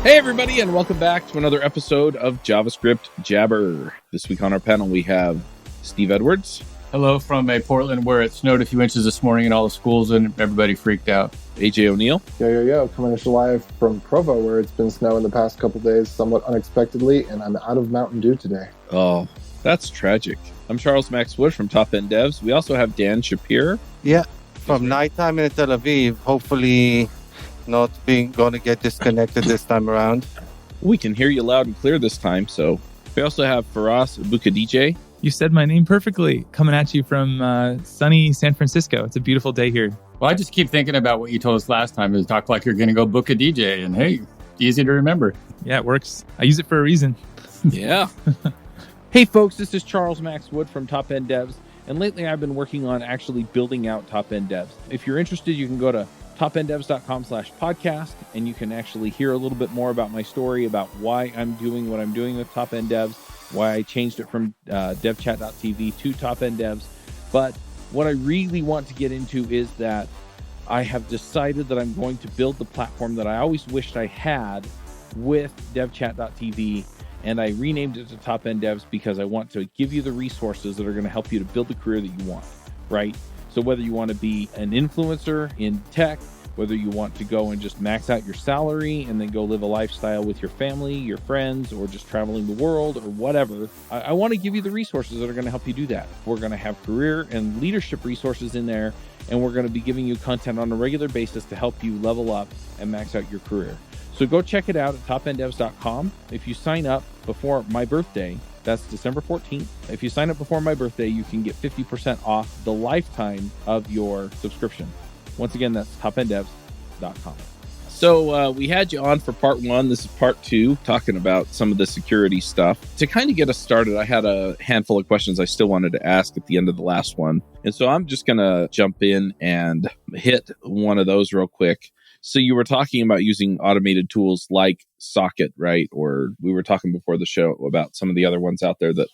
Hey everybody, and welcome back to another episode of JavaScript Jabber. This week on our panel we have Steve Edwards. Hello from Portland, where it snowed a few inches this morning in all the schools and everybody freaked out. AJ O'Neill. Yo, coming to you live from Provo, where it's been snowing the past couple days somewhat unexpectedly, and I'm out of Mountain Dew today. Oh, that's tragic. I'm Charles Max Wood from Top End Devs. We also have Dan Shapir. Yeah, from nighttime in Tel Aviv, hopefully not going to get disconnected this time around. We can hear you loud and clear this time. So we also have Feross Aboukhadijeh. You said my name perfectly. Coming at you from sunny San Francisco. It's a beautiful day here. Well, I just keep thinking about what you told us last time, is talk like you're going to go book a DJ, and hey, easy to remember. Yeah, it works. I use it for a reason. Yeah. Hey folks, this is Charles Max Wood from Top End Devs, and lately I've been working on actually building out Top End Devs. If you're interested, you can go to topenddevs.com/podcast, and you can actually hear a little bit more about my story, about why I'm doing what I'm doing with Top End Devs, why I changed it from devchat.tv to Top End Devs. But what I really want to get into is that I have decided that I'm going to build the platform that I always wished I had with devchat.tv, and I renamed it to Top End Devs because I want to give you the resources that are going to help you to build the career that you want, right? So whether you want to be an influencer in tech, whether you want to go and just max out your salary and then go live a lifestyle with your family, your friends, or just traveling the world or whatever, I want to give you the resources that are going to help you do that. We're going to have career and leadership resources in there, and we're going to be giving you content on a regular basis to help you level up and max out your career. So go check it out at topenddevs.com. If you sign up before my birthday, that's December 14th. If you sign up before my birthday, you can get 50% off the lifetime of your subscription. Once again, that's topenddevs.com. So we had you on for part one. This is part two, talking about some of the security stuff. To kind of get us started, I had a handful of questions I still wanted to ask at the end of the last one. And so I'm just going to jump in and hit one of those real quick. So you were talking about using automated tools like Socket, right? Or we were talking before the show about some of the other ones out there that,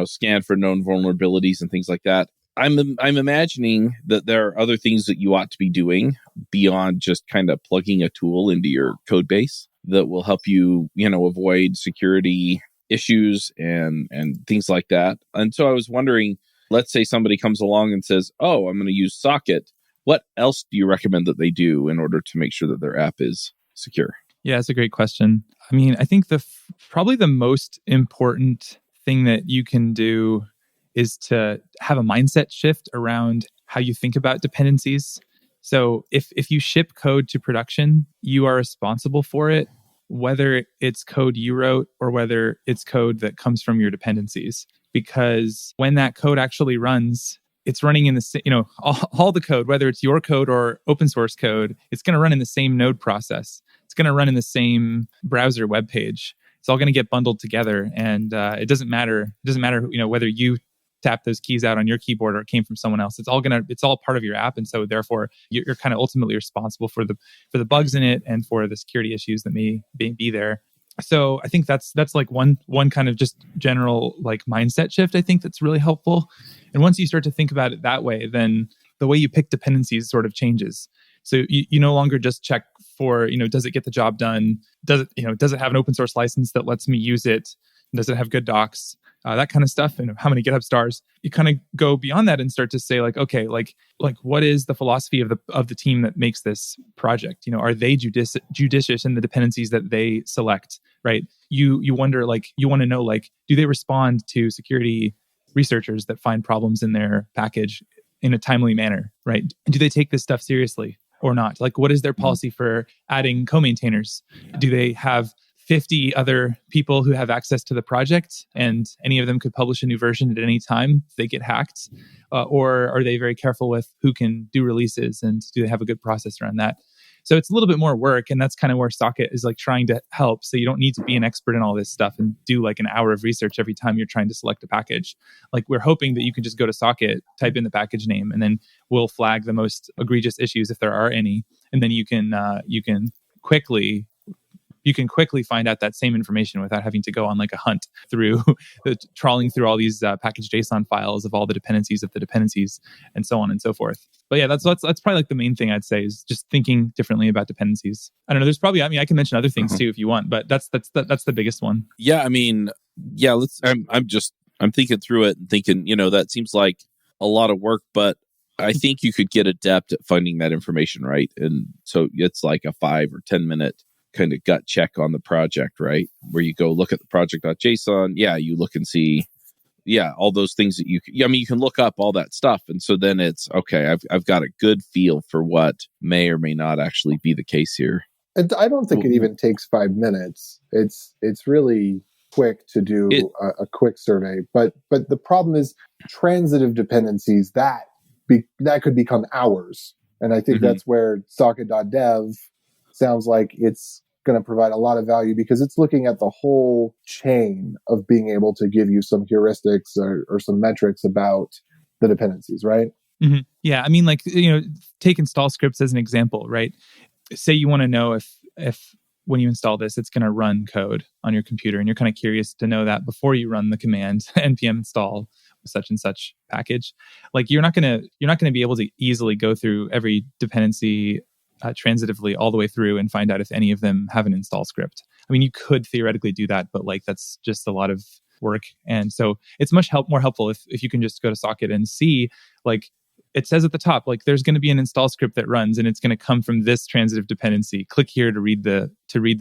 scan for known vulnerabilities and things like that. I'm imagining that there are other things that you ought to be doing beyond just kind of plugging a tool into your code base that will help you, avoid security issues and things like that. And so I was wondering, let's say somebody comes along and says, oh, I'm going to use Socket. What else do you recommend that they do in order to make sure that their app is secure? Yeah, that's a great question. I mean, I think probably the most important thing that you can do is to have a mindset shift around how you think about dependencies. So if you ship code to production, you are responsible for it, whether it's code you wrote or whether it's code that comes from your dependencies. Because when that code actually runs, it's running in the all the code, whether it's your code or open source code, it's going to run in the same node process. It's going to run in the same browser web page. It's all going to get bundled together, and it doesn't matter. It doesn't matter, whether you tap those keys out on your keyboard or it came from someone else. It's all part of your app, and so therefore you're kind of ultimately responsible for the bugs in it and for the security issues that may be there. So I think that's like one kind of just general like mindset shift. I think that's really helpful. And once you start to think about it that way, then the way you pick dependencies sort of changes. So you no longer just check for, does it get the job done? Does it have an open source license that lets me use it? Does it have good docs? That kind of stuff, and how many GitHub stars. You kind of go beyond that and start to say, like, okay, like what is the philosophy of the team that makes this project? Are they judicious in the dependencies that they select? Right? You wonder, you want to know, do they respond to security researchers that find problems in their package in a timely manner? Right? Do they take this stuff seriously or not? What is their policy for adding co-maintainers? Do they have 50 other people who have access to the project, and any of them could publish a new version at any time if they get hacked? Or are they very careful with who can do releases, and do they have a good process around that? So it's a little bit more work, and that's kind of where Socket is trying to help. So you don't need to be an expert in all this stuff and do an hour of research every time you're trying to select a package. We're hoping that you can just go to Socket, type in the package name, and then we'll flag the most egregious issues if there are any, and then you can quickly you can quickly find out that same information without having to go on like a hunt through trawling through all these package JSON files of all the dependencies of the dependencies and so on and so forth. But yeah, that's probably like the main thing I'd say is just thinking differently about dependencies. I don't know. There's probably, I mean, I can mention other things too if you want, but that's the biggest one. Yeah, I mean, yeah. I'm thinking through it and thinking, that seems like a lot of work, but I think you could get adept at finding that information, right? And so it's like a 5 or 10 minute kind of gut check on the project, right? Where you go look at the project.json. Yeah, you look and see, all those things that you can look up all that stuff. And so then it's, okay, I've got a good feel for what may or may not actually be the case here. And I don't think it even takes 5 minutes. It's really quick to do a quick survey. But the problem is transitive dependencies, that could become hours. And I think that's where socket.dev sounds like it's going to provide a lot of value, because it's looking at the whole chain of being able to give you some heuristics or some metrics about the dependencies, right? Mm-hmm. Yeah. I mean, like, take install scripts as an example, right? Say you want to know if when you install this, it's going to run code on your computer, and you're kind of curious to know that before you run the command npm install such and such package. Like you're not going to be able to easily go through every dependency transitively all the way through and find out if any of them have an install script. I mean, you could theoretically do that, but like that's just a lot of work. And so it's much more helpful if you can just go to Socket and see, like, it says at the top, like, there's going to be an install script that runs, and it's going to come from this transitive dependency. Click here to read the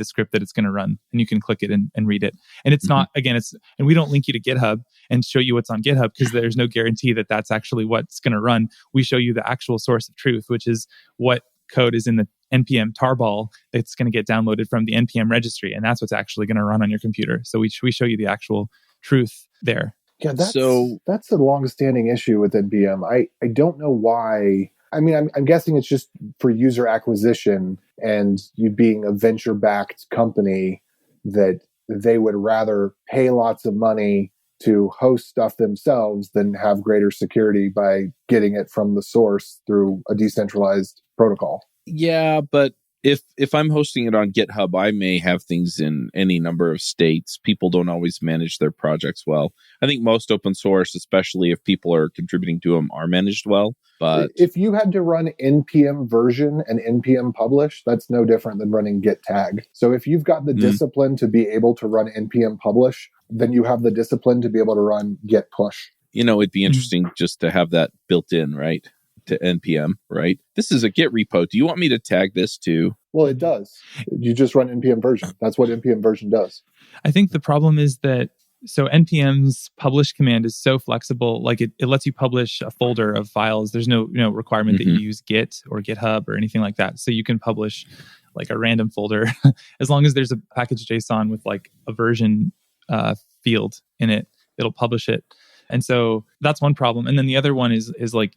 script that it's going to run, and you can click it and read it. And it's not, again, and we don't link you to GitHub and show you what's on GitHub, because there's no guarantee that that's actually what's going to run. We show you the actual source of truth, which is what code is in the npm tarball that's going to get downloaded from the npm registry, and that's what's actually going to run on your computer. So we show you the actual truth there. Yeah, that's a long-standing issue with NPM. I don't know why. I mean, I'm guessing it's just for user acquisition, and you being a venture-backed company, that they would rather pay lots of money to host stuff themselves than have greater security by getting it from the source through a decentralized protocol. Yeah, but if I'm hosting it on GitHub, I may have things in any number of states. People don't always manage their projects well. I think most open source, especially if people are contributing to them, are managed well. But if you had to run npm version and npm publish, that's no different than running git tag. So if you've got the discipline to be able to run npm publish, then you have the discipline to be able to run git push. It'd be interesting just to have that built in, right? To NPM, right? This is a Git repo. Do you want me to tag this too? Well, it does. You just run npm version. That's what npm version does. I think the problem is that, so npm's publish command is so flexible. Like it lets you publish a folder of files. There's no requirement that you use Git or GitHub or anything like that. So you can publish like a random folder as long as there's a package JSON with like a version field in it. It'll publish it. And so that's one problem. And then the other one is like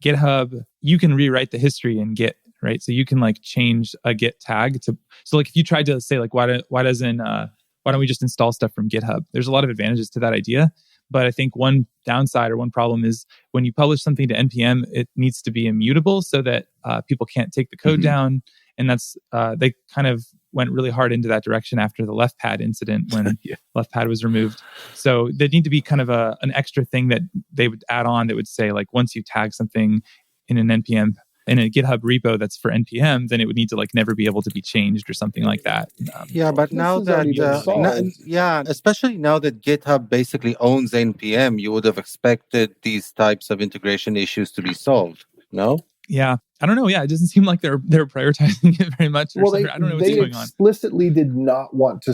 GitHub, you can rewrite the history in Git, right? So you can like change a Git tag to, so like if you tried to say like, why don't we just install stuff from GitHub? There's a lot of advantages to that idea. But I think one downside or one problem is when you publish something to NPM, it needs to be immutable so that people can't take the code down. And that's, they kind of went really hard into that direction after the left pad incident when left pad was removed. So there need to be kind of an extra thing that they would add on that would say, like, once you tag something in an NPM, in a GitHub repo that's for NPM, then it would need to like never be able to be changed or something like that. But now that, especially now that GitHub basically owns NPM, you would have expected these types of integration issues to be solved, no? Yeah, I don't know. Yeah, it doesn't seem like they're prioritizing it very much. I don't know what's going on. They explicitly did not want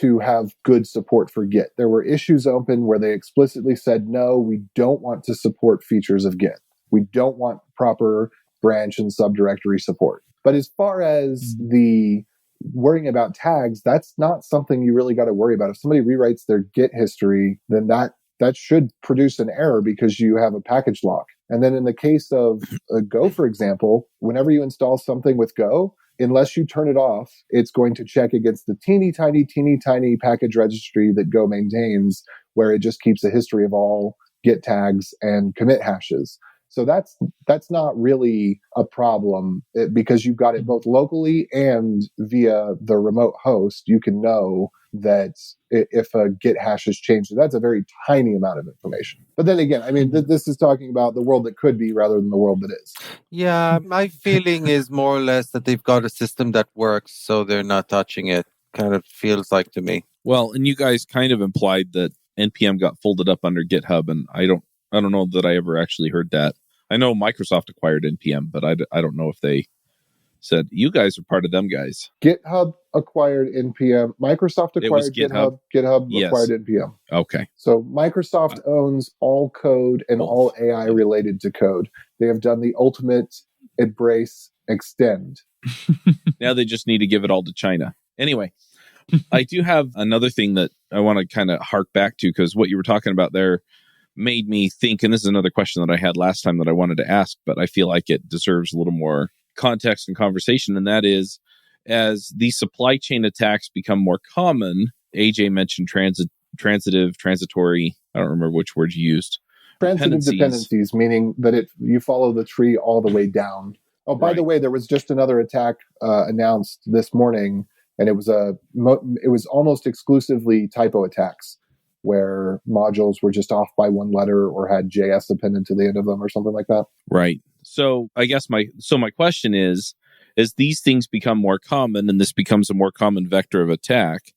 to have good support for Git. There were issues open where they explicitly said, no, we don't want to support features of Git. We don't want proper branch and subdirectory support. But as far as the worrying about tags, that's not something you really got to worry about. If somebody rewrites their Git history, then that should produce an error because you have a package lock. And then in the case of Go, for example, whenever you install something with Go, unless you turn it off, it's going to check against the teeny tiny package registry that Go maintains, where it just keeps a history of all Git tags and commit hashes. So that's not really a problem because you've got it both locally and via the remote host. You can know that if a Git hash has changed, that's a very tiny amount of information. But then again, I mean, this is talking about the world that could be rather than the world that is. Yeah, my feeling is more or less that they've got a system that works, so they're not touching it. Kind of feels like to me. Well, and you guys kind of implied that NPM got folded up under GitHub, and I don't know that I ever actually heard that. I know Microsoft acquired NPM, but I don't know if they said, you guys are part of them guys. GitHub acquired NPM. Microsoft acquired GitHub. GitHub acquired NPM. Okay. So Microsoft owns all code and all AI related to code. They have done the ultimate embrace extend. Now they just need to give it all to China. Anyway, I do have another thing that I want to kind of hark back to, because what you were talking about there made me think, and this is another question that I had last time that I wanted to ask, but I feel like it deserves a little more context and conversation, and that is, as these supply chain attacks become more common, AJ mentioned transitory, I don't remember which word you used. Transitive dependencies, meaning that you follow the tree all the way down. Oh, by the way, there was just another attack announced this morning, and it was almost exclusively typo attacks, where modules were just off by one letter or had JS appended to the end of them or something like that. Right. So I guess my question is, as these things become more common and this becomes a more common vector of attack,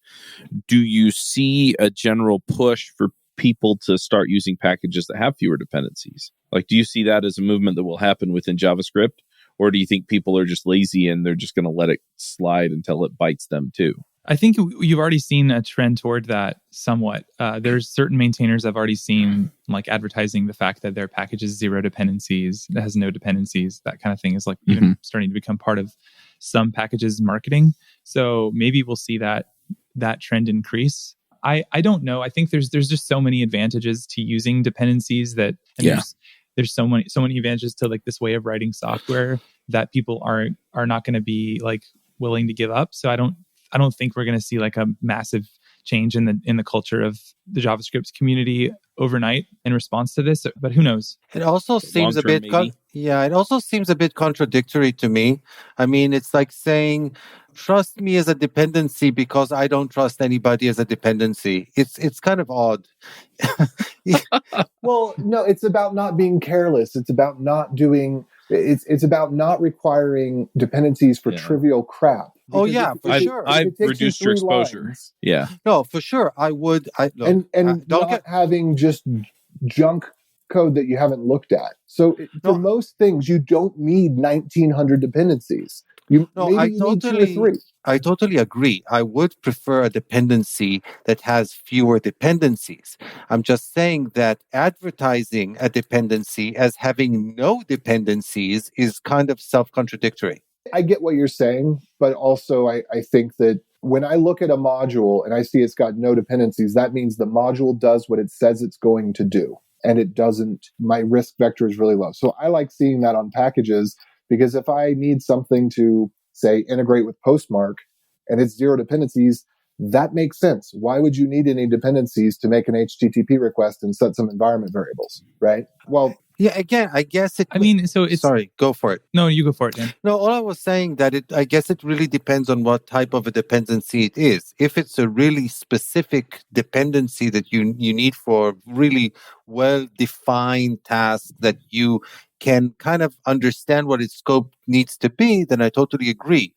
do you see a general push for people to start using packages that have fewer dependencies? Like, do you see that as a movement that will happen within JavaScript? Or do you think people are just lazy and they're just going to let it slide until it bites them too? I think you've already seen a trend toward that somewhat. There's certain maintainers I've already seen like advertising the fact that their package is zero dependencies, it has no dependencies. That kind of thing is like even starting to become part of some packages marketing. So maybe we'll see that trend increase. I don't know. I think there's just so many advantages to using dependencies that there's so many advantages to like this way of writing software that people are not going to be like willing to give up. So I don't think we're going to see like a massive change in the culture of the JavaScript community overnight in response to this, but who knows? It also seems a bit it also seems a bit contradictory to me. I mean, it's like saying trust me as a dependency because I don't trust anybody as a dependency. It's kind of odd. Well, no, it's about not being careless. It's about not doing it's about not requiring dependencies for trivial crap. Oh yeah, for sure. I've reduced your exposure. Lines, yeah. No, for sure. I would. Not having just junk code that you haven't looked at. So for most things, you don't need 1,900 dependencies. Need 2 or 3. I totally agree. I would prefer a dependency that has fewer dependencies. I'm just saying that advertising a dependency as having no dependencies is kind of self-contradictory. I get what you're saying, but also I think that when I look at a module and I see it's got no dependencies, that means the module does what it says it's going to do. And it doesn't, my risk vector is really low. So I like seeing that on packages, because if I need something to, say, integrate with Postmark and it's zero dependencies, that makes sense. Why would you need any dependencies to make an HTTP request and set some environment variables, right? Well, yeah, again, I guess it... I mean, so it's... Sorry, go for it. No, you go for it, Dan. No, all I was saying that I guess it really depends on what type of a dependency it is. If it's a really specific dependency that you need for really well-defined tasks that you can kind of understand what its scope needs to be, then I totally agree.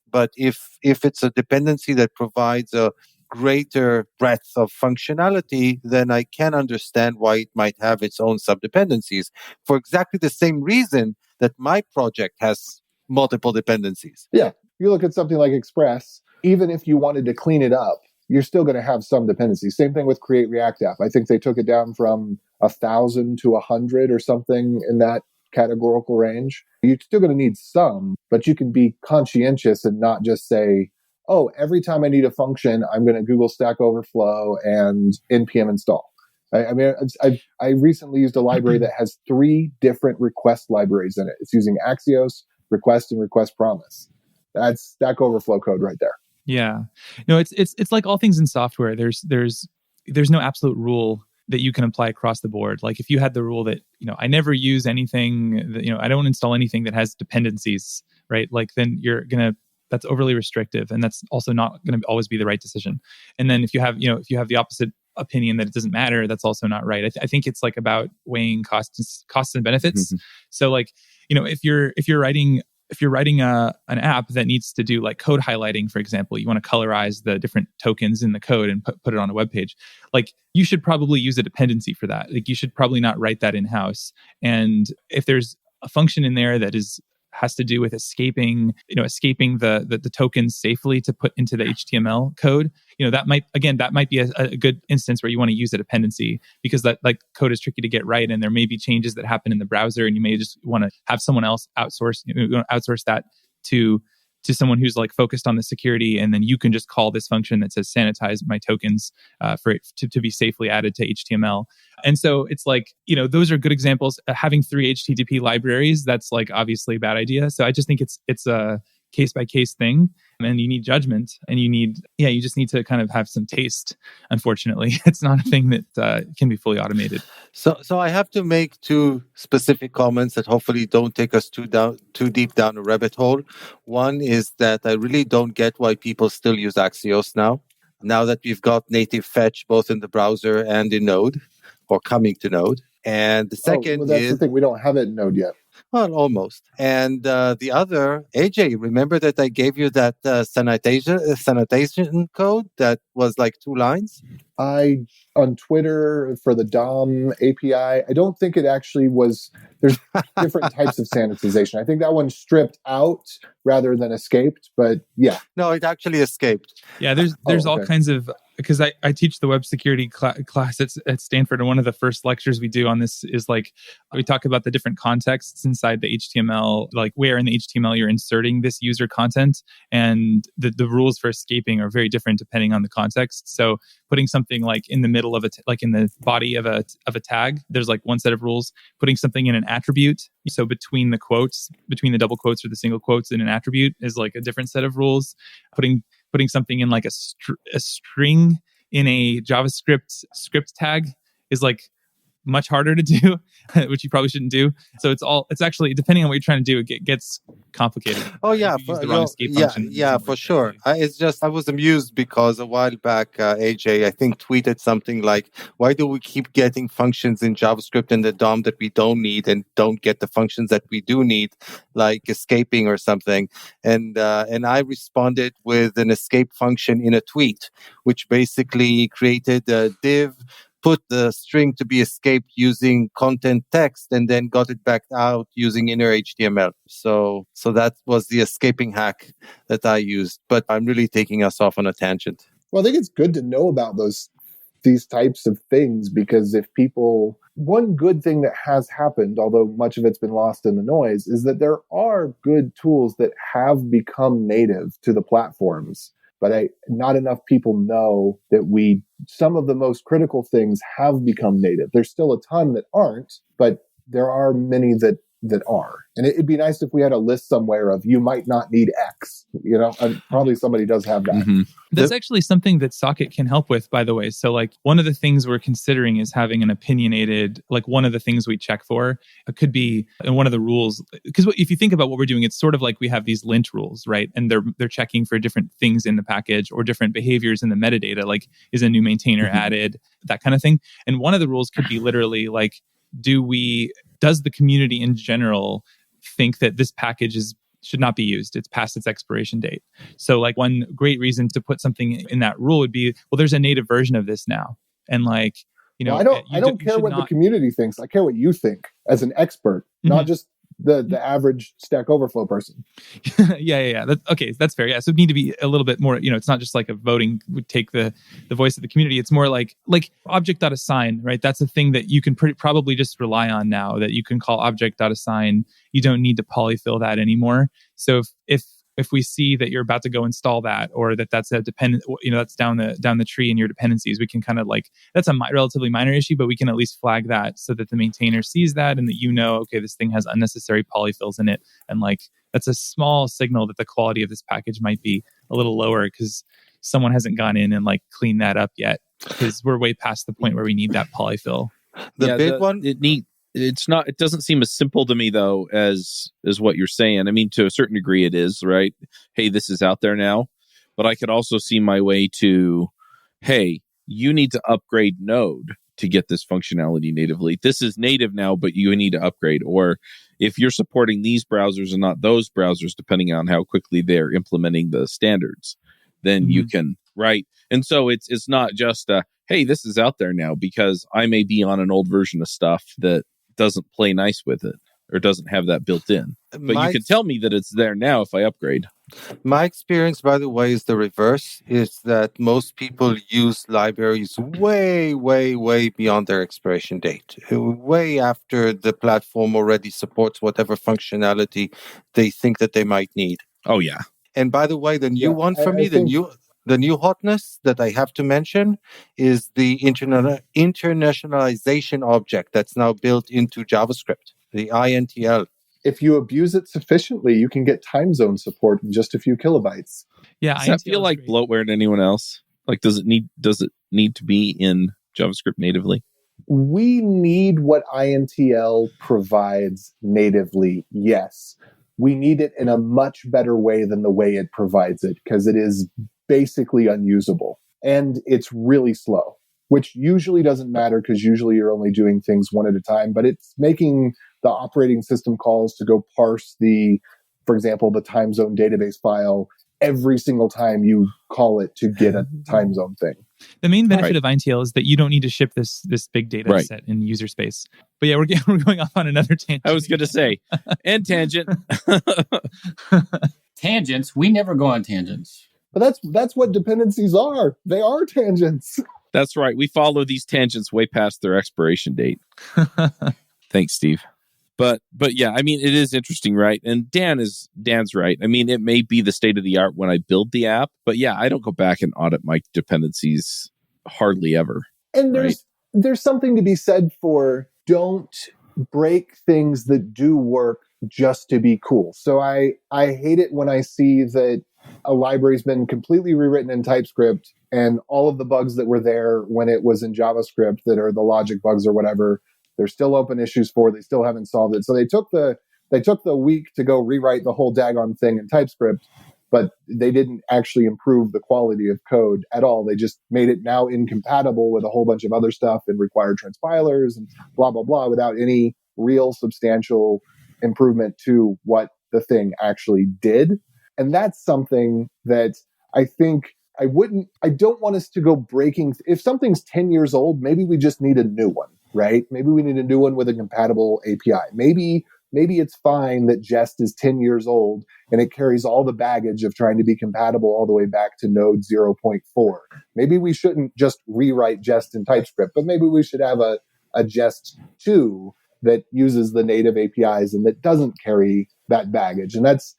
But if it's a dependency that provides a greater breadth of functionality, then I can understand why it might have its own subdependencies for exactly the same reason that my project has multiple dependencies. Yeah. You look at something like Express, even if you wanted to clean it up, you're still going to have some dependencies. Same thing with Create React App. I think they took it down from 1,000 to 100 or something in that categorical range. You're still going to need some, but you can be conscientious and not just say, oh, every time I need a function, I'm going to Google Stack Overflow and npm install. I recently used a library that has 3 different request libraries in it. It's using Axios, Request, and Request Promise. That's Stack Overflow code right there. Yeah. No, it's like all things in software. There's no absolute rule that you can apply across the board. Like if you had the rule that, I never use anything that, I don't install anything that has dependencies, right? Like then that's overly restrictive, and that's also not going to always be the right decision. And then if you have the opposite opinion that it doesn't matter, that's also not right. I think it's like about weighing costs and benefits. Mm-hmm. So like, if you're writing an app that needs to do like code highlighting, for example, you want to colorize the different tokens in the code and put it on a web page. Like you should probably use a dependency for that. Like you should probably not write that in-house. And if there's a function in there that has to do with escaping the tokens safely to put into the HTML code, that might be a good instance where you want to use a dependency, because that like code is tricky to get right, and there may be changes that happen in the browser, and you may just want to have someone else outsource that to someone who's like focused on the security, and then you can just call this function that says sanitize my tokens for it to be safely added to HTML. And so it's like, those are good examples. Having 3 HTTP libraries, that's like obviously a bad idea. So I just think it's a case by case thing, and you need judgment, and you just need to kind of have some taste. Unfortunately, it's not a thing that can be fully automated. So I have to make 2 specific comments that hopefully don't take us too deep down a rabbit hole. One is that I really don't get why people still use Axios now that we've got native fetch both in the browser and in Node, or coming to Node. And the second that's the thing, we don't have it in Node yet. Well, almost. And the other, AJ, remember that I gave you that sanitation code that was like 2 lines? On Twitter for the DOM API, I don't think it actually was. There's different types of sanitization. I think that one stripped out rather than escaped, but yeah. No, it actually escaped. Yeah, there's all kinds of, because I teach the web security class at Stanford, and one of the first lectures we do on this is like, we talk about the different contexts inside the HTML, like where in the HTML you're inserting this user content, and the rules for escaping are very different depending on the context. So putting something like in the middle of like in the body of a tag, there's like one set of rules. Putting something in an attribute, so between the quotes, between the double quotes or the single quotes in an attribute, is like a different set of rules. Putting something in like a string in a JavaScript script tag is like much harder to do, which you probably shouldn't do. So it's actually, depending on what you're trying to do, it gets complicated. Oh yeah, for sure. It's just, I was amused because a while back, AJ, I think, tweeted something like, why do we keep getting functions in JavaScript and the DOM that we don't need, and don't get the functions that we do need, like escaping or something? And I responded with an escape function in a tweet, which basically created a div, put the string to be escaped using content text, and then got it back out using inner HTML. So that was the escaping hack that I used. But I'm really taking us off on a tangent. Well, I think it's good to know about these types of things, because one good thing that has happened, although much of it's been lost in the noise, is that there are good tools that have become native to the platforms. But not enough people know that some of the most critical things have become native. There's still a ton that aren't, but there are many that are. And it'd be nice if we had a list somewhere of, you might not need X, and probably somebody does have that. Mm-hmm. That's actually something that Socket can help with, by the way. So like one of the things we're considering is having an opinionated, like one of the things we check for could be, and one of the rules, because if you think about what we're doing, it's sort of like we have these lint rules, right? And they're checking for different things in the package or different behaviors in the metadata, like is a new maintainer added, that kind of thing. And one of the rules could be literally like, does the community in general think that this package should not be used? It's past its expiration date. So like one great reason to put something in that rule would be, well, there's a native version of this now. And like, I don't care what the community thinks. I care what you think as an expert, not just the average Stack Overflow person. Yeah. Okay, that's fair. Yeah, so it need to be a little bit more. It's not just like a voting would take the voice of the community. It's more like object.assign, right? That's a thing that you can probably just rely on now. That you can call object.assign. You don't need to polyfill that anymore. So if we see that you're about to go install that, or that's a dependent, that's down the tree in your dependencies, we can kind of like, that's a relatively minor issue, but we can at least flag that so that the maintainer sees that, and that okay, this thing has unnecessary polyfills in it, and like that's a small signal that the quality of this package might be a little lower because someone hasn't gone in and like cleaned that up yet. because we're way past the point where we need that polyfill. The big one. It doesn't seem as simple to me though as what you're saying. I mean, to a certain degree it is, right? Hey, this is out there now. But I could also see my way to, hey, you need to upgrade Node to get this functionality natively. This is native now, but you need to upgrade. Or if you're supporting these browsers and not those browsers, depending on how quickly they're implementing the standards, then you can, right? And so it's not just hey, this is out there now, because I may be on an old version of stuff that doesn't play nice with it or doesn't have that built in. But you can tell me that it's there now if I upgrade. My experience, by the way, is the reverse, is that most people use libraries way, way, way beyond their expiration date, way after the platform already supports whatever functionality they think that they might need. Oh, yeah. And by the way, the new one for me, the new hotness that I have to mention is the internationalization object that's now built into JavaScript, the INTL. If you abuse it sufficiently, you can get time zone support in just a few kilobytes. Yeah, does that feel like great bloatware to anyone else? Like, does it need to be in JavaScript natively? We need what INTL provides natively, yes. We need it in a much better way than the way it provides it, because it is basically unusable. And it's really slow, which usually doesn't matter because usually you're only doing things one at a time, but it's making the operating system calls to go parse for example, the time zone database file every single time you call it to get a time zone thing. The main benefit of INTL is that you don't need to ship this big data set in user space. But yeah, we're going off on another tangent. I was going to say, and tangent. Tangents? We never go on tangents. But that's what dependencies are. They are tangents. That's right. We follow these tangents way past their expiration date. Thanks, Steve. But yeah, I mean, it is interesting, right? And Dan's right. I mean, it may be the state of the art when I build the app, but yeah, I don't go back and audit my dependencies hardly ever. And there's something to be said for don't break things that do work just to be cool. So I hate it when I see that a library's been completely rewritten in TypeScript and all of the bugs that were there when it was in JavaScript that are the logic bugs or whatever, there's still open issues for. They still haven't solved it. So they took the week to go rewrite the whole daggone thing in TypeScript, but they didn't actually improve the quality of code at all. They just made it now incompatible with a whole bunch of other stuff and required transpilers and blah, blah, blah, without any real substantial improvement to what the thing actually did. And that's something that I think I don't want us to go breaking. If something's 10 years old, maybe we just need a new one. Right? Maybe we need a new one with a compatible API. Maybe it's fine that Jest is 10 years old and it carries all the baggage of trying to be compatible all the way back to Node 0.4. Maybe we shouldn't just rewrite Jest in TypeScript, but maybe we should have a Jest 2 that uses the native APIs and that doesn't carry that baggage. And that's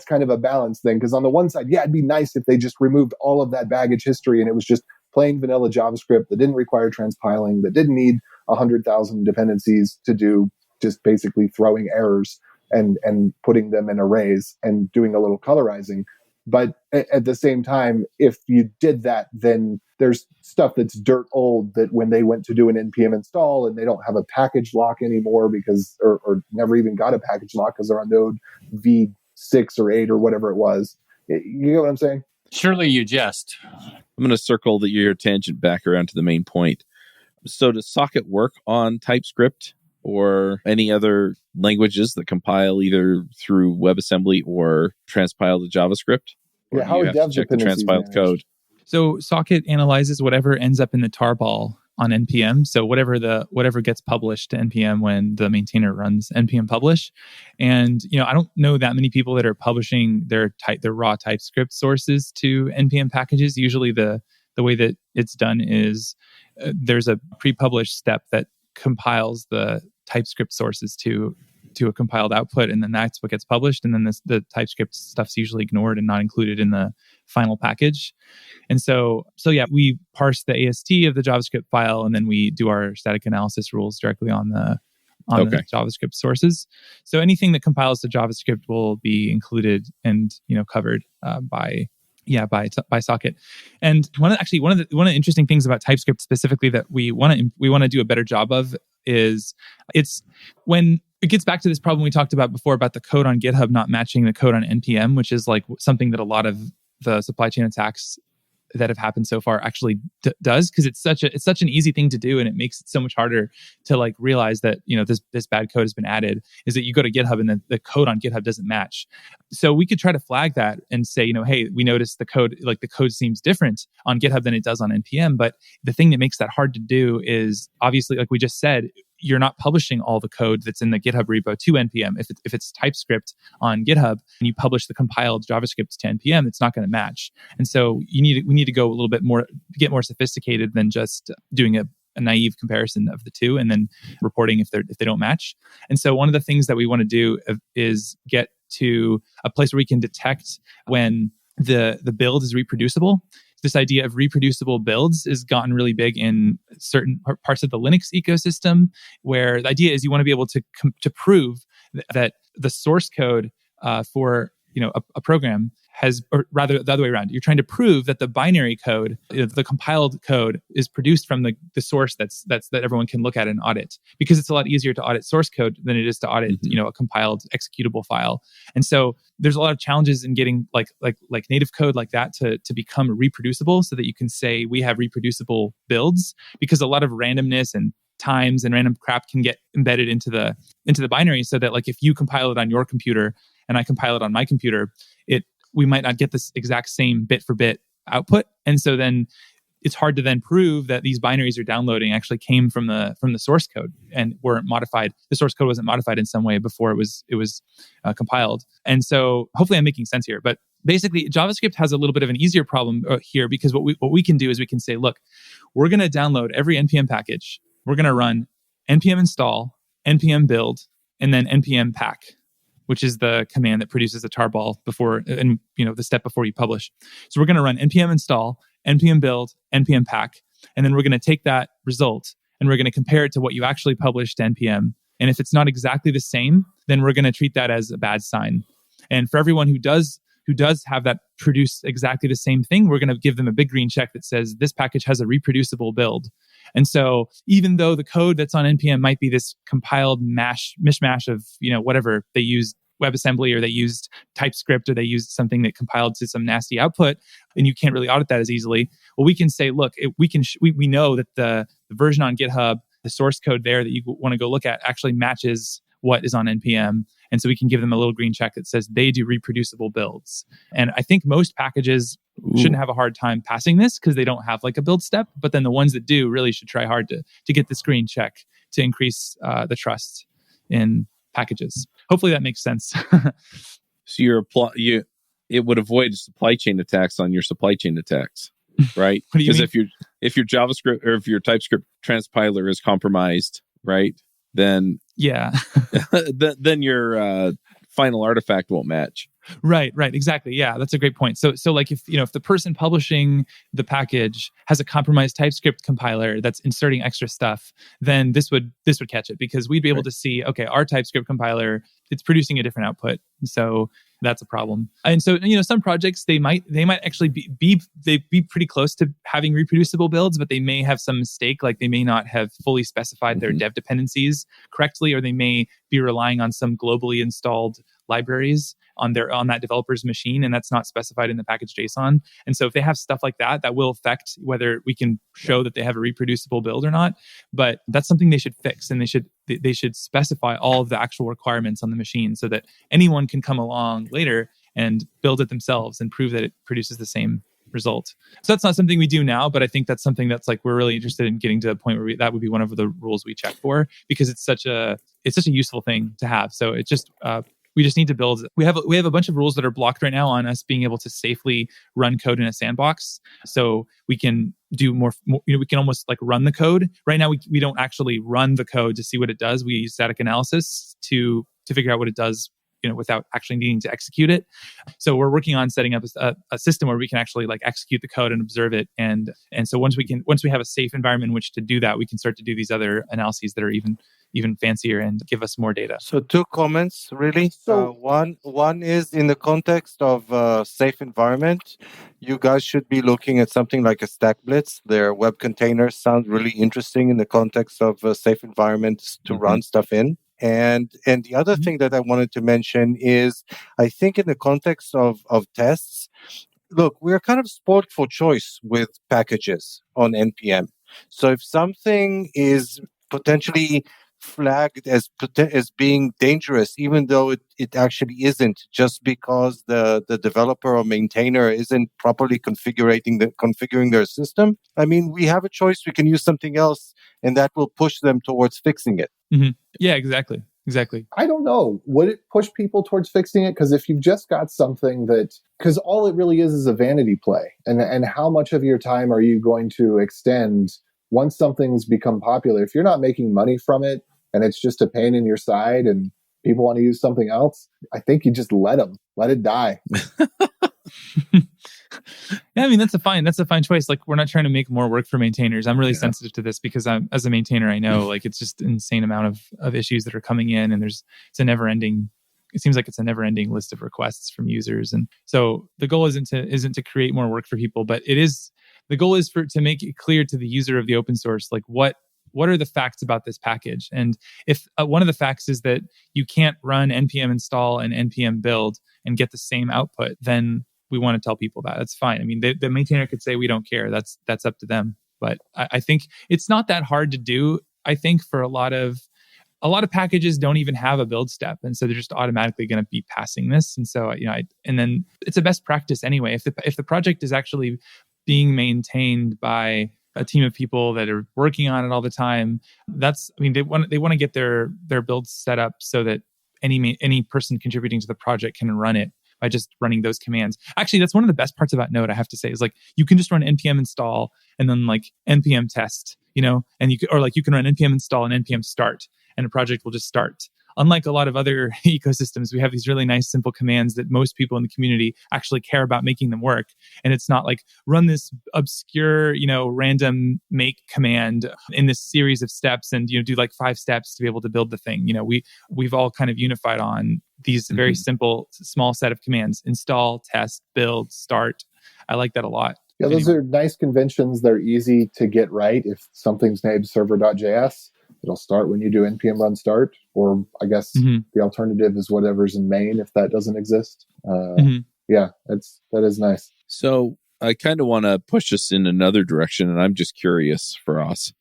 kind of a balance thing, because on the one side, yeah, it'd be nice if they just removed all of that baggage history and it was just plain vanilla JavaScript that didn't require transpiling, that didn't need 100,000 dependencies to do just basically throwing errors and putting them in arrays and doing a little colorizing. But at the same time, if you did that, then there's stuff that's dirt old that when they went to do an NPM install and they don't have a package lock anymore because, or never even got a package lock because they're on Node V6 or 8 or whatever it was. You know what I'm saying? Surely you jest. I'm going to circle your tangent back around to the main point. So does Socket work on TypeScript or any other languages that compile either through WebAssembly or transpile to JavaScript? Or how do you have to check the transpiled code? So Socket analyzes whatever ends up in the tarball on NPM. So whatever gets published to NPM when the maintainer runs npm publish. And I don't know that many people that are publishing their raw TypeScript sources to npm packages. Usually the way that it's done is there's a pre-published step that compiles the TypeScript sources to a compiled output, and then that's what gets published. And then the TypeScript stuff's usually ignored and not included in the final package. And so yeah, we parse the AST of the JavaScript file, and then we do our static analysis rules directly on the JavaScript sources. So anything that compiles to JavaScript will be included and covered by Yeah, by socket. And one of the interesting things about TypeScript specifically that we want to do a better job of is it's when it gets back to this problem we talked about before about the code on GitHub not matching the code on NPM, which is like something that a lot of the supply chain attacks that have happened so far actually does, because it's such an easy thing to do, and it makes it so much harder to like realize that this bad code has been added. Is that you go to GitHub and the code on GitHub doesn't match. So we could try to flag that and say, hey, we noticed the code seems different on GitHub than it does on NPM. But the thing that makes that hard to do is obviously, like we just said, you're not publishing all the code that's in the GitHub repo to NPM. If it's TypeScript on GitHub and you publish the compiled JavaScript to NPM, it's not going to match. And so we need to go a little bit more, get more sophisticated than just doing a naive comparison of the two and then reporting if they don't match. And so one of the things that we want to do is get to a place where we can detect when the build is reproducible. This idea of reproducible builds has gotten really big in certain parts of the Linux ecosystem, where the idea is you want to be able to prove that the source code for a program has, or rather the other way around. You're trying to prove that the binary code, the compiled code, is produced from the source that everyone can look at and audit, because it's a lot easier to audit source code than it is to audit a compiled executable file. And so there's a lot of challenges in getting like native code like that to become reproducible, so that you can say we have reproducible builds, because a lot of randomness and times and random crap can get embedded into the binary, so that like if you compile it on your computer and I compile it on my computer, we might not get this exact same bit for bit output. And so then it's hard to then prove that these binaries you're downloading actually came from the source code and weren't modified. The source code wasn't modified in some way before it was compiled. And so hopefully I'm making sense here. But basically, JavaScript has a little bit of an easier problem here, because what we can do is we can say, look, we're going to download every NPM package. We're going to run npm install, npm build, and then npm pack, which is the command that produces a tarball before, and the step before you publish. So we're going to run npm install, npm build, npm pack, and then we're going to take that result and we're going to compare it to what you actually published to npm. And if it's not exactly the same, then we're going to treat that as a bad sign. And for everyone who does have that produce exactly the same thing, we're going to give them a big green check that says this package has a reproducible build. And so even though the code that's on npm might be this compiled mishmash of whatever they used, WebAssembly, or they used TypeScript, or they used something that compiled to some nasty output, and you can't really audit that as easily. Well, we can say, look, we know that the version on GitHub, the source code there that you want to go look at, actually matches what is on npm. And so we can give them a little green check that says they do reproducible builds. And I think most packages shouldn't have a hard time passing this, because they don't have like a build step. But then the ones that do really should try hard to get this green check to increase the trust in packages. Hopefully that makes sense. So it would avoid supply chain attacks on your supply chain attacks, right? What do you mean? Because if your JavaScript or if your TypeScript transpiler is compromised, right, then yeah, then your final artifact won't match. Right, exactly. Yeah, that's a great point. So like if the person publishing the package has a compromised TypeScript compiler that's inserting extra stuff, then this would catch it, because we'd be able to see, okay, our TypeScript compiler, it's producing a different output. So that's a problem. And so some projects they might actually be pretty close to having reproducible builds, but they may have some mistake, like they may not have fully specified their dev dependencies correctly, or they may be relying on some globally installed libraries on that developer's machine, and that's not specified in the package JSON. And so if they have stuff like that, that will affect whether we can show that they have a reproducible build or not. But that's something they should fix, and they should specify all of the actual requirements on the machine, so that anyone can come along later and build it themselves and prove that it produces the same result. So that's not something we do now, but I think that's something that's like we're really interested in getting to the point where that would be one of the rules we check for, because it's such a useful thing to have. So it's just we just need to build. We have a bunch of rules that are blocked right now on us being able to safely run code in a sandbox. So we can do more we can almost like run the code. Right now we don't actually run the code to see what it does. We use static analysis to figure out what it does without actually needing to execute it. So we're working on setting up a system where we can actually like execute the code and observe it. And so once we have a safe environment in which to do that, we can start to do these other analyses that are even fancier and give us more data. So 2 comments, really. So- One is in the context of safe environment, you guys should be looking at something like a Stack Blitz. Their web containers sound really interesting in the context of safe environments to run stuff in. And the other thing that I wanted to mention is, I think in the context of tests, look, we're kind of spoiled for choice with packages on NPM. So if something is potentially flagged as being dangerous, even though it actually isn't, just because the developer or maintainer isn't properly configuring their system, I mean, we have a choice. We can use something else, and that will push them towards fixing it. Mm-hmm. Yeah, exactly. I don't know. Would it push people towards fixing it? Because if you've just got something because all it really is a vanity play. And how much of your time are you going to extend once something's become popular? If you're not making money from it and it's just a pain in your side and people want to use something else, I think you just let it die. Yeah, I mean, that's a fine choice. Like, we're not trying to make more work for maintainers. I'm really sensitive to this because as a maintainer, I know like it's just an insane amount of issues that are coming in, and it seems like it's a never ending list of requests from users. And so the goal isn't to create more work for people, but the goal is to make it clear to the user of the open source, like what are the facts about this package? And if one of the facts is that you can't run npm install and npm build and get the same output, then we want to tell people that. That's fine. I mean, the maintainer could say we don't care. That's up to them. But I think it's not that hard to do. I think for a lot of packages don't even have a build step, and so they're just automatically going to be passing this. And so and then it's a best practice anyway. If the project is actually being maintained by a team of people that are working on it all the time, they want to get their builds set up so that any person contributing to the project can run it by just running those commands. Actually, that's one of the best parts about Node, I have to say, is like you can just run npm install and then like npm test, and you can run npm install and npm start, and a project will just start. Unlike a lot of other ecosystems, we have these really nice, simple commands that most people in the community actually care about making them work. And it's not like run this obscure, random make command in this series of steps and, do like 5 steps to be able to build the thing. We've all kind of unified on these very simple, small set of commands: install, test, build, start. I like that a lot. Yeah, those are nice conventions. They're easy to get right. If something's named server.js, it'll start when you do npm run start, or I guess the alternative is whatever's in main if that doesn't exist. Yeah, that is nice. So I kind of want to push us in another direction, and I'm just curious, Feross.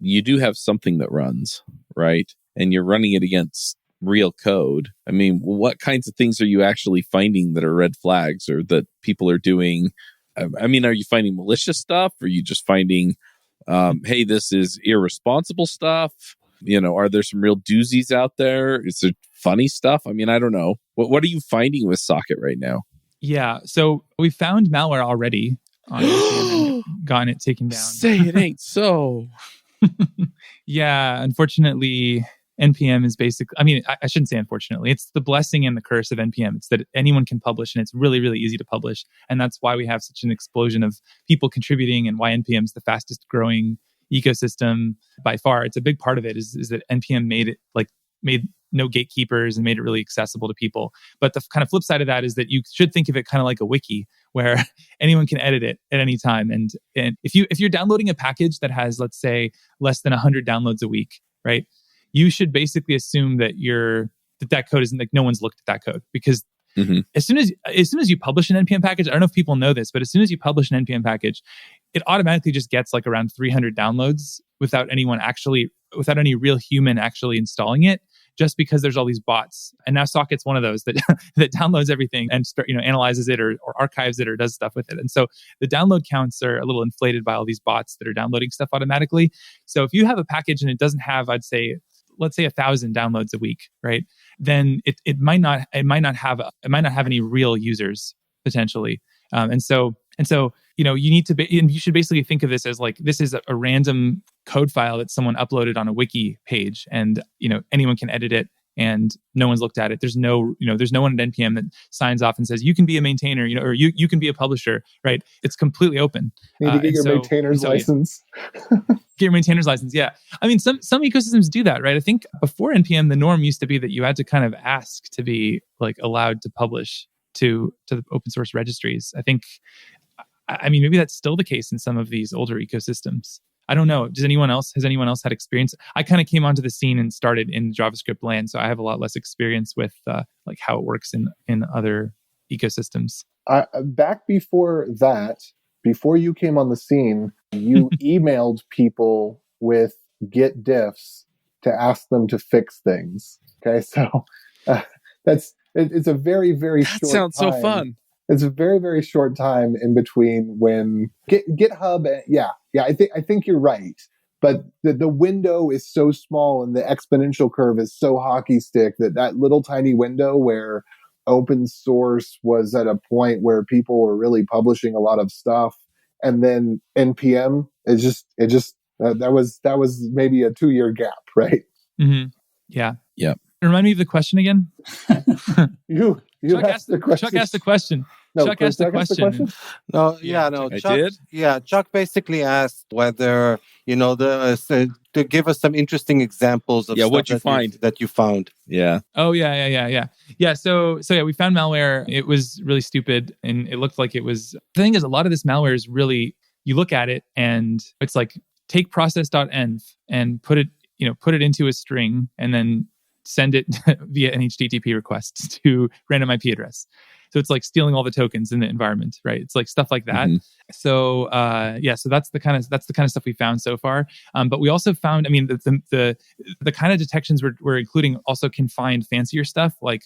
You do have something that runs, right? And you're running it against real code. I mean, what kinds of things are you actually finding that are red flags or that people are doing? I mean, are you finding malicious stuff? Or are you just finding, hey, this is irresponsible stuff? Are there some real doozies out there? Is there funny stuff? I mean, I don't know. What are you finding with Socket right now? Yeah, so we found malware already on NPM and gotten it taken down. Say it ain't so. Yeah, unfortunately, NPM is basically, I shouldn't say unfortunately, it's the blessing and the curse of NPM. It's that anyone can publish, and it's really, really easy to publish. And that's why we have such an explosion of people contributing, and why NPM is the fastest growing ecosystem by far. It's a big part of it is that NPM made no gatekeepers and made it really accessible to people. But the kind of flip side of that is that you should think of it kind of like a wiki, where anyone can edit it at any time. And if you're downloading a package that has, let's say, less than 100 downloads a week, right? You should basically assume that that code isn't, like, no one's looked at that code, because as soon as you publish an npm package, I don't know if people know this, but as soon as you publish an npm package, it automatically just gets like around 300 downloads without any real human actually installing it, just because there's all these bots. And now Socket's one of those that that downloads everything and analyzes it or archives it or does stuff with it. And so the download counts are a little inflated by all these bots that are downloading stuff automatically. So if you have a package and it doesn't have, let's say 1,000 downloads a week, right? Then it might not have any real users potentially. And so you should basically think of this as like, this is a random code file that someone uploaded on a wiki page, and anyone can edit it and no one's looked at it. There's no one at NPM that signs off and says you can be a maintainer, or you can be a publisher, right? It's completely open. Need to get your maintainer's license. Get your maintainer's license. Yeah. I mean, some ecosystems do that, right? I think before NPM, the norm used to be that you had to kind of ask to be like allowed to publish to the open source registries. I mean, maybe that's still the case in some of these older ecosystems. I don't know. Has anyone else had experience? I kind of came onto the scene and started in JavaScript land, so I have a lot less experience with like how it works in other ecosystems. Back before that, before you came on the scene, you emailed people with Git diffs to ask them to fix things. Okay, so it's a very, very short time. That sounds so fun. It's a very, very short time in between when GitHub. I think you're right. But the window is so small and the exponential curve is so hockey stick that little tiny window where open source was at a point where people were really publishing a lot of stuff, and then NPM that was maybe a 2-year gap, right? Mm-hmm. Yeah. Yep. Remind me of the question again. you Chuck asked the question. Chuck asked the question. No, Chuck asked the question. Chuck basically asked whether to give us some interesting examples of stuff what you find that you found. Yeah. Oh yeah. So we found malware. It was really stupid, and it looked like it was. The thing is, a lot of this malware is really, you look at it and it's like take process.env and put it into a string and then send it via an HTTP request to random IP address. So it's like stealing all the tokens in the environment, right? It's like stuff like that. Mm-hmm. So so that's the kind of stuff we found so far. But we also found, I mean, the kind of detections we're including also can find fancier stuff, like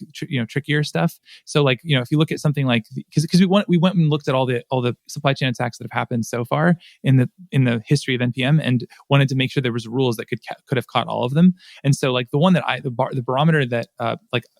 trickier stuff. So like if you look at something like, because we went and looked at all the supply chain attacks that have happened so far in the history of NPM, and wanted to make sure there was rules that could have caught all of them. And so like the one that the barometer that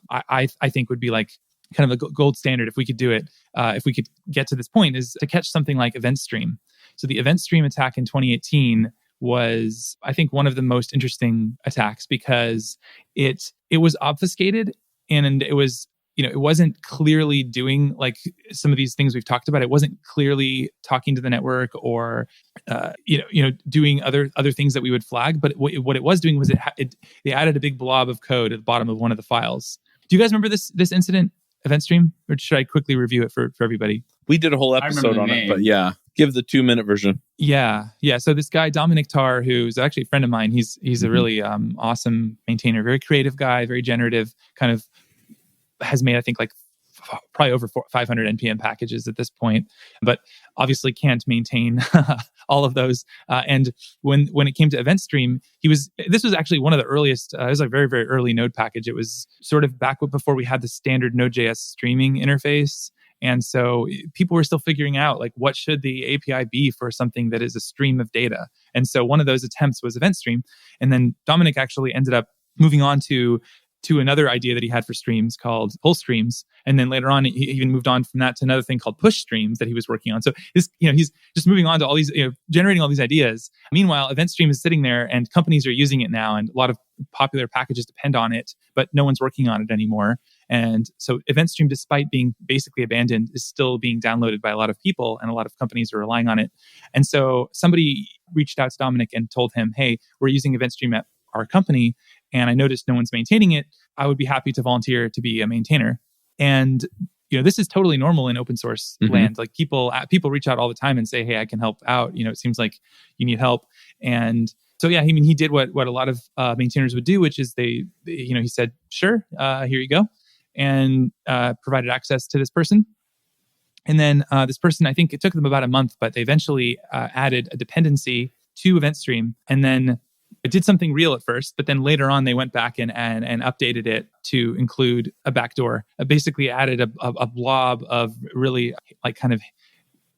I think would be like kind of a gold standard if we could do it, if we could get to this point, is to catch something like event stream. So the event stream attack in 2018 was, I think, one of the most interesting attacks because it was obfuscated, and it was, it wasn't clearly doing like some of these things we've talked about. It wasn't clearly talking to the network or doing other things that we would flag. But what it was doing was they added a big blob of code at the bottom of one of the files. Do you guys remember this incident? Event stream, or should I quickly review it for everybody? We did a whole episode on it, but yeah, give the 2-minute version. Yeah. So this guy Dominic Tarr, who's actually a friend of mine, he's a really awesome maintainer, very creative guy, very generative, kind of has made, I think, like probably over 500 NPM packages at this point, but obviously can't maintain all of those. And when it came to event stream, this was actually one of the earliest, it was a very, very early Node package. It was sort of back before we had the standard Node.js streaming interface. And so people were still figuring out, like, what should the API be for something that is a stream of data? And so one of those attempts was event stream. And then Dominic actually ended up moving on to another idea that he had for streams called pull streams. And then later on, he even moved on from that to another thing called push streams that he was working on. So he's just moving on to all these, generating all these ideas. Meanwhile, event stream is sitting there and companies are using it now, and a lot of popular packages depend on it, but no one's working on it anymore. And so event stream, despite being basically abandoned, is still being downloaded by a lot of people, and a lot of companies are relying on it. And so somebody reached out to Dominic and told him, hey, we're using event stream at our company, and I noticed no one's maintaining it. I would be happy to volunteer to be a maintainer. And this is totally normal in open source land. Like people reach out all the time and say, hey, I can help out. It seems like you need help. And so yeah, he did what a lot of maintainers would do, which is he said, sure, here you go, and provided access to this person. And then this person, I think it took them about a month, but they eventually added a dependency to event stream, and then it did something real at first, but then later on they went back and updated it to include a backdoor. Basically added a blob of really like kind of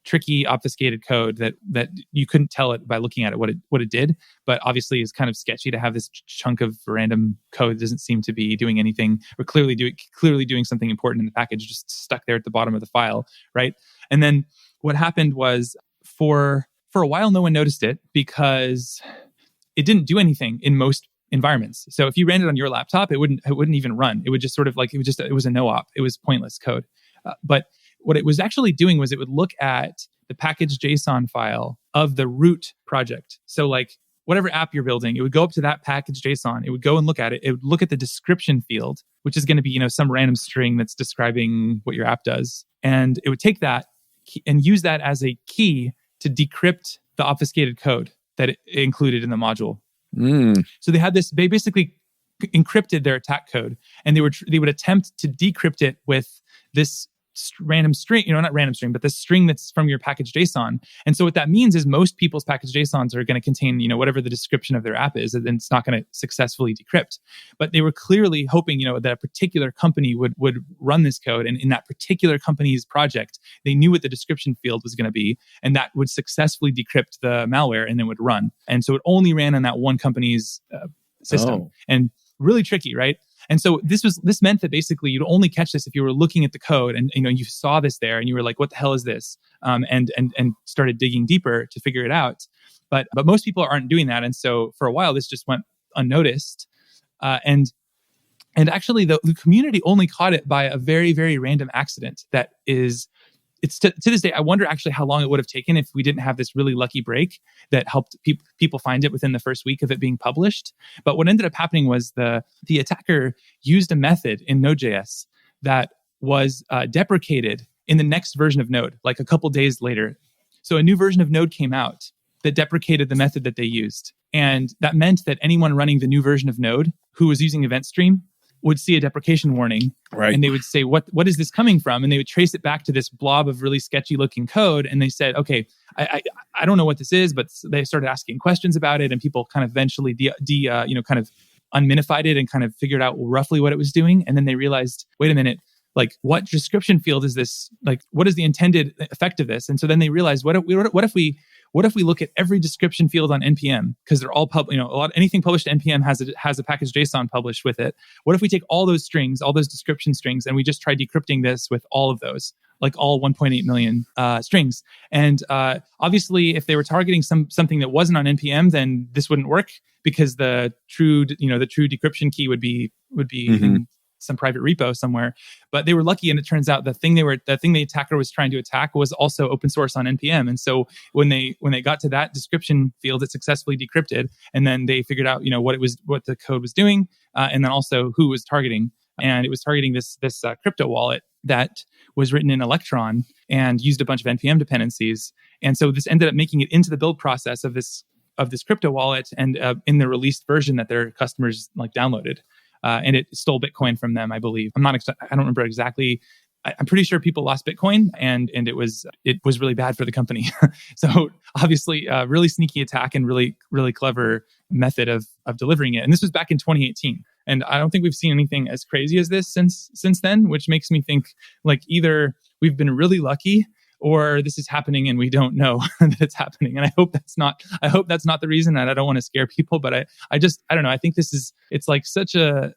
tricky obfuscated code that you couldn't tell it by looking at it what it did, but obviously is kind of sketchy to have this chunk of random code that doesn't seem to be doing anything, or clearly doing something important in the package, just stuck there at the bottom of the file, right? And then what happened was for a while no one noticed it because it didn't do anything in most environments. So if you ran it on your laptop, it wouldn't even run. It would just sort of like, it was a no-op. It was pointless code. But what it was actually doing was it would look at the package JSON file of the root project. So like whatever app you're building, it would go up to that package JSON. It would go and look at it. It would look at the description field, which is going to be, some random string that's describing what your app does. And it would take that and use that as a key to decrypt the obfuscated code that it included in the module. So they basically encrypted their attack code, and they would attempt to decrypt it with this random string, not random string, but the string that's from your package JSON. And so what that means is most people's package JSONs are going to contain, whatever the description of their app is, and it's not going to successfully decrypt. But they were clearly hoping, that a particular company would run this code. And in that particular company's project, they knew what the description field was going to be, and that would successfully decrypt the malware and then would run. And so it only ran on that one company's system. And really tricky, right? And so this meant that basically you'd only catch this if you were looking at the code and you saw this there and you were like, what the hell is this? And started digging deeper to figure it out. But most people aren't doing that. And so for a while this just went unnoticed. And actually the community only caught it by a very, very random accident that is, it's to this day, I wonder actually how long it would have taken if we didn't have this really lucky break that helped people find it within the first week of it being published. But what ended up happening was the attacker used a method in Node.js that was deprecated in the next version of Node, like a couple days later. So a new version of Node came out that deprecated the method that they used. And that meant that anyone running the new version of Node who was using event stream would see a deprecation warning, right? And they would say, what is this coming from? And they would trace it back to this blob of really sketchy looking code. And they said, okay, I don't know what this is, but they started asking questions about it, and people kind of eventually kind of unminified it and kind of figured out roughly what it was doing. And then they realized, wait a minute, like what description field is this? Like what is the intended effect of this? And so then they realized, what if we look at every description field on NPM, because they're all anything published to NPM has a package JSON published with it. What if we take all those strings, all those description strings, and we just try decrypting this with all of those, like all 1.8 million strings? And obviously, if they were targeting something that wasn't on NPM, then this wouldn't work, because the true decryption key would be in some private repo somewhere. But they were lucky, and it turns out the thing the attacker was trying to attack was also open source on NPM. And so when they got to that description field, it successfully decrypted, and then they figured out what the code was doing, and then also who it was targeting. And it was targeting this crypto wallet that was written in Electron and used a bunch of NPM dependencies. And so this ended up making it into the build process of this crypto wallet, and in the released version that their customers downloaded. And it stole Bitcoin from them, I believe. I don't remember exactly. I'm pretty sure people lost Bitcoin, and it was really bad for the company. So obviously, really sneaky attack and really, really clever method of delivering it. And this was back in 2018. And I don't think we've seen anything as crazy as this since then, which makes me think like either we've been really lucky, or this is happening and we don't know that it's happening. And I hope that's not the reason, and I don't want to scare people, but I don't know. I think it's such a,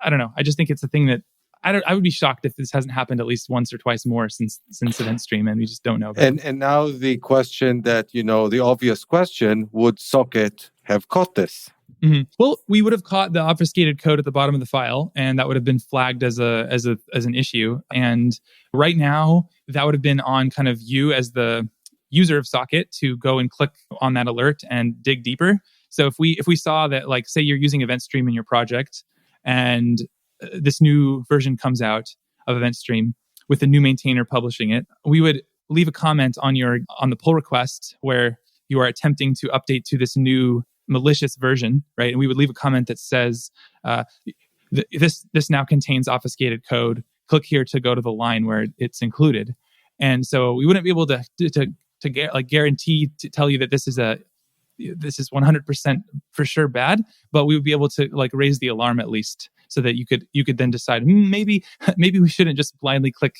I don't know. I just think it's a thing that I would be shocked if this hasn't happened at least once or twice more since event stream, and we just don't know about it. And now the question that, the obvious question, would Socket have caught this? Mm-hmm. Well, we would have caught the obfuscated code at the bottom of the file, and that would have been flagged as an issue. And right now, that would have been on kind of you as the user of Socket to go and click on that alert and dig deeper. So if we saw that, like, say you're using Event Stream in your project, and this new version comes out of Event Stream with a new maintainer publishing it, we would leave a comment on the pull request where you are attempting to update to this new malicious version, right? And we would leave a comment that says, this now contains obfuscated code. Click here to go to the line where it's included. And so we wouldn't be able to guarantee to tell you that this is 100% for sure bad, but we would be able to raise the alarm at least, so that you could then decide maybe we shouldn't just blindly click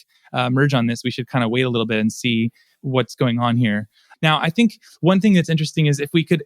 merge on this. We should kind of wait a little bit and see what's going on here. Now, I think one thing that's interesting is if we could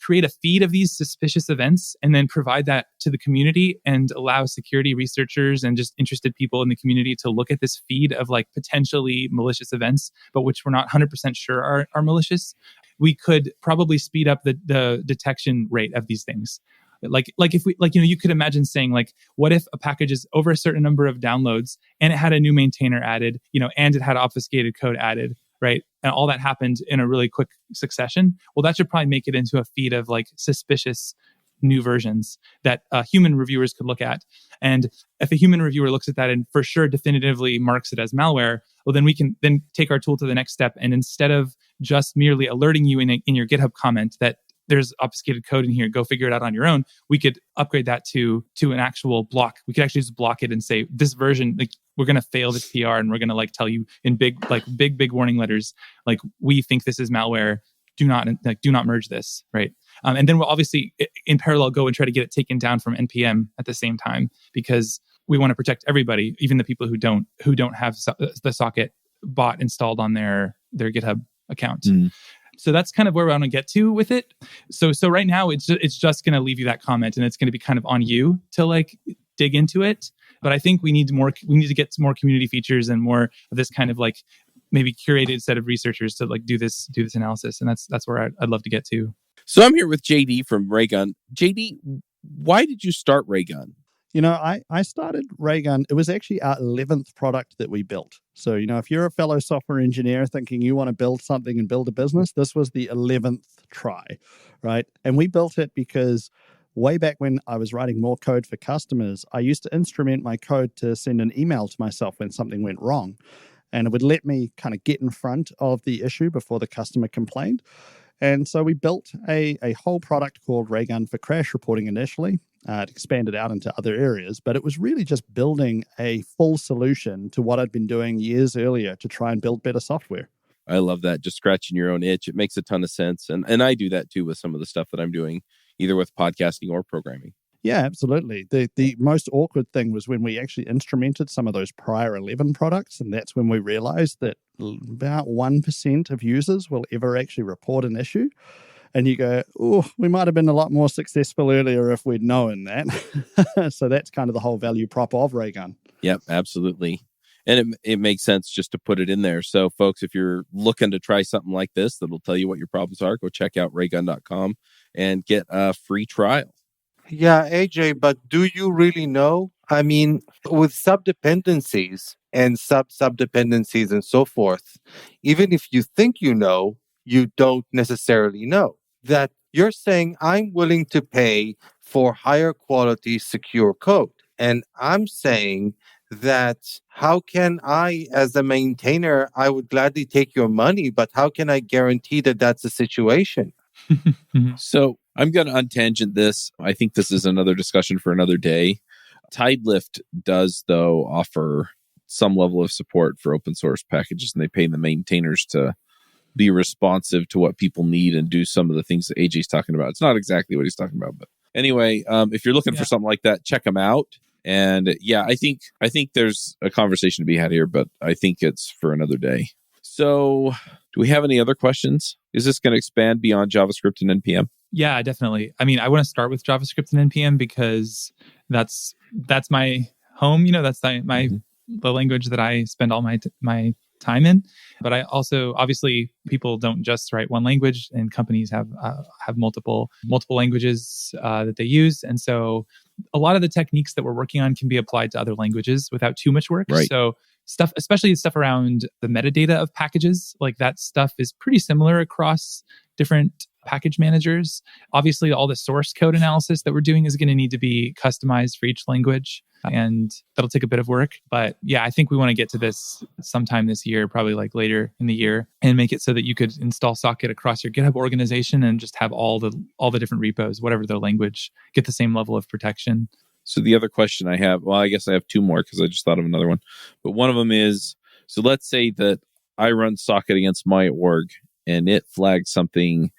create a feed of these suspicious events and then provide that to the community and allow security researchers and just interested people in the community to look at this feed of potentially malicious events, but which we're not 100% sure are malicious. we could probably speed up the detection rate of these things. Like if we, you could imagine saying, like, what if a package is over a certain number of downloads and it had a new maintainer added, and it had obfuscated code added, right? And all that happened in a really quick succession. Well, that should probably make it into a feed of like suspicious new versions that human reviewers could look at. And if a human reviewer looks at that and for sure definitively marks it as malware, well, then we can then take our tool to the next step. And instead of just merely alerting you in your GitHub comment that there's obfuscated code in here, go figure it out on your own, we could upgrade that to an actual block. We could actually just block it and say, this version, like, we're going to fail this PR, and we're going to tell you in big warning letters, like, we think this is malware. Do not merge this, right? And then we'll obviously in parallel go and try to get it taken down from NPM at the same time, because we want to protect everybody, even the people who don't have the socket bot installed on their GitHub account. So that's kind of where we want to get to with it. So right now it's just going to leave you that comment, and it's going to be kind of on you to dig into it. But I think we need to get some more community features and more of this kind of maybe curated set of researchers to do this analysis, and that's where I'd love to get to. So I'm here with JD from Raygun. JD, why did you start Raygun? I started Raygun. It was actually our 11th product that we built. So, if you're a fellow software engineer thinking you want to build something and build a business, this was the 11th try, right? And we built it because way back when I was writing more code for customers, I used to instrument my code to send an email to myself when something went wrong. And it would let me kind of get in front of the issue before the customer complained. And so we built a whole product called Raygun for crash reporting initially. It expanded out into other areas, but it was really just building a full solution to what I'd been doing years earlier to try and build better software. I love that. Just scratching your own itch. It makes a ton of sense. And I do that too with some of the stuff that I'm doing, either with podcasting or programming. Yeah, absolutely. The most awkward thing was when we actually instrumented some of those prior 11 products, and that's when we realized that about 1% of users will ever actually report an issue. And you go, oh, we might have been a lot more successful earlier if we'd known that. So that's kind of the whole value prop of Raygun. Yep, absolutely. And it makes sense just to put it in there. So folks, if you're looking to try something like this that'll tell you what your problems are, go check out raygun.com and get a free trial. Yeah, AJ, but do you really know? I mean, with subdependencies and subdependencies and so forth, even if you think you know, you don't necessarily know. That you're saying, I'm willing to pay for higher quality secure code. And I'm saying that how can I, as a maintainer, I would gladly take your money, but how can I guarantee that that's the situation? So I'm going to untangent this. I think this is another discussion for another day. Tidelift does, though, offer some level of support for open source packages, and they pay the maintainers to be responsive to what people need and do some of the things that AJ's talking about. It's not exactly what he's talking about, but anyway, if you're looking for something like that, check them out. And yeah, I think there's a conversation to be had here, but I think it's for another day. So do we have any other questions? Is this going to expand beyond JavaScript and NPM? Yeah, definitely. I mean, I want to start with JavaScript and NPM because that's my home. That's the language that I spend all my time in. But I also, obviously, people don't just write one language, and companies have multiple languages that they use, and so a lot of the techniques that we're working on can be applied to other languages without too much work. Right. So especially stuff around the metadata of packages, like that stuff is pretty similar across different package managers. Obviously, all the source code analysis that we're doing is going to need to be customized for each language, and that'll take a bit of work. But yeah, I think we want to get to this sometime this year, probably later in the year, and make it so that you could install Socket across your GitHub organization and just have all the different repos, whatever their language, get the same level of protection. So the other question I have, well, I guess I have two more because I just thought of another one. But one of them is, so let's say that I run Socket against my org and it flags something,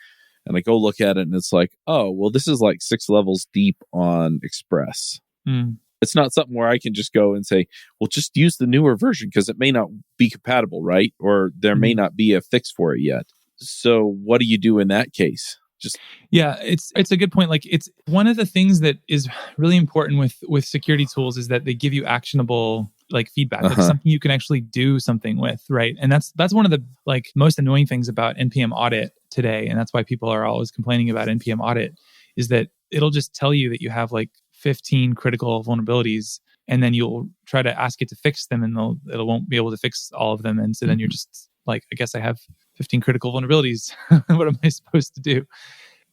and I go look at it and it's like, oh, well, this is 6 levels deep on Express. It's not something where I can just go and say, well, just use the newer version because it may not be compatible, right? Or there may not be a fix for it yet. So what do you do in that case? Yeah, it's a good point. It's one of the things that is really important with security tools is that they give you actionable like feedback, like something you can actually do something with, right? And that's one of the like most annoying things about NPM audit today, and that's why people are always complaining about NPM audit, is that it'll just tell you that you have like 15 critical vulnerabilities, and then you'll try to ask it to fix them, and it won't be able to fix all of them, and so then you're just like, I guess I have 15 critical vulnerabilities. What am I supposed to do?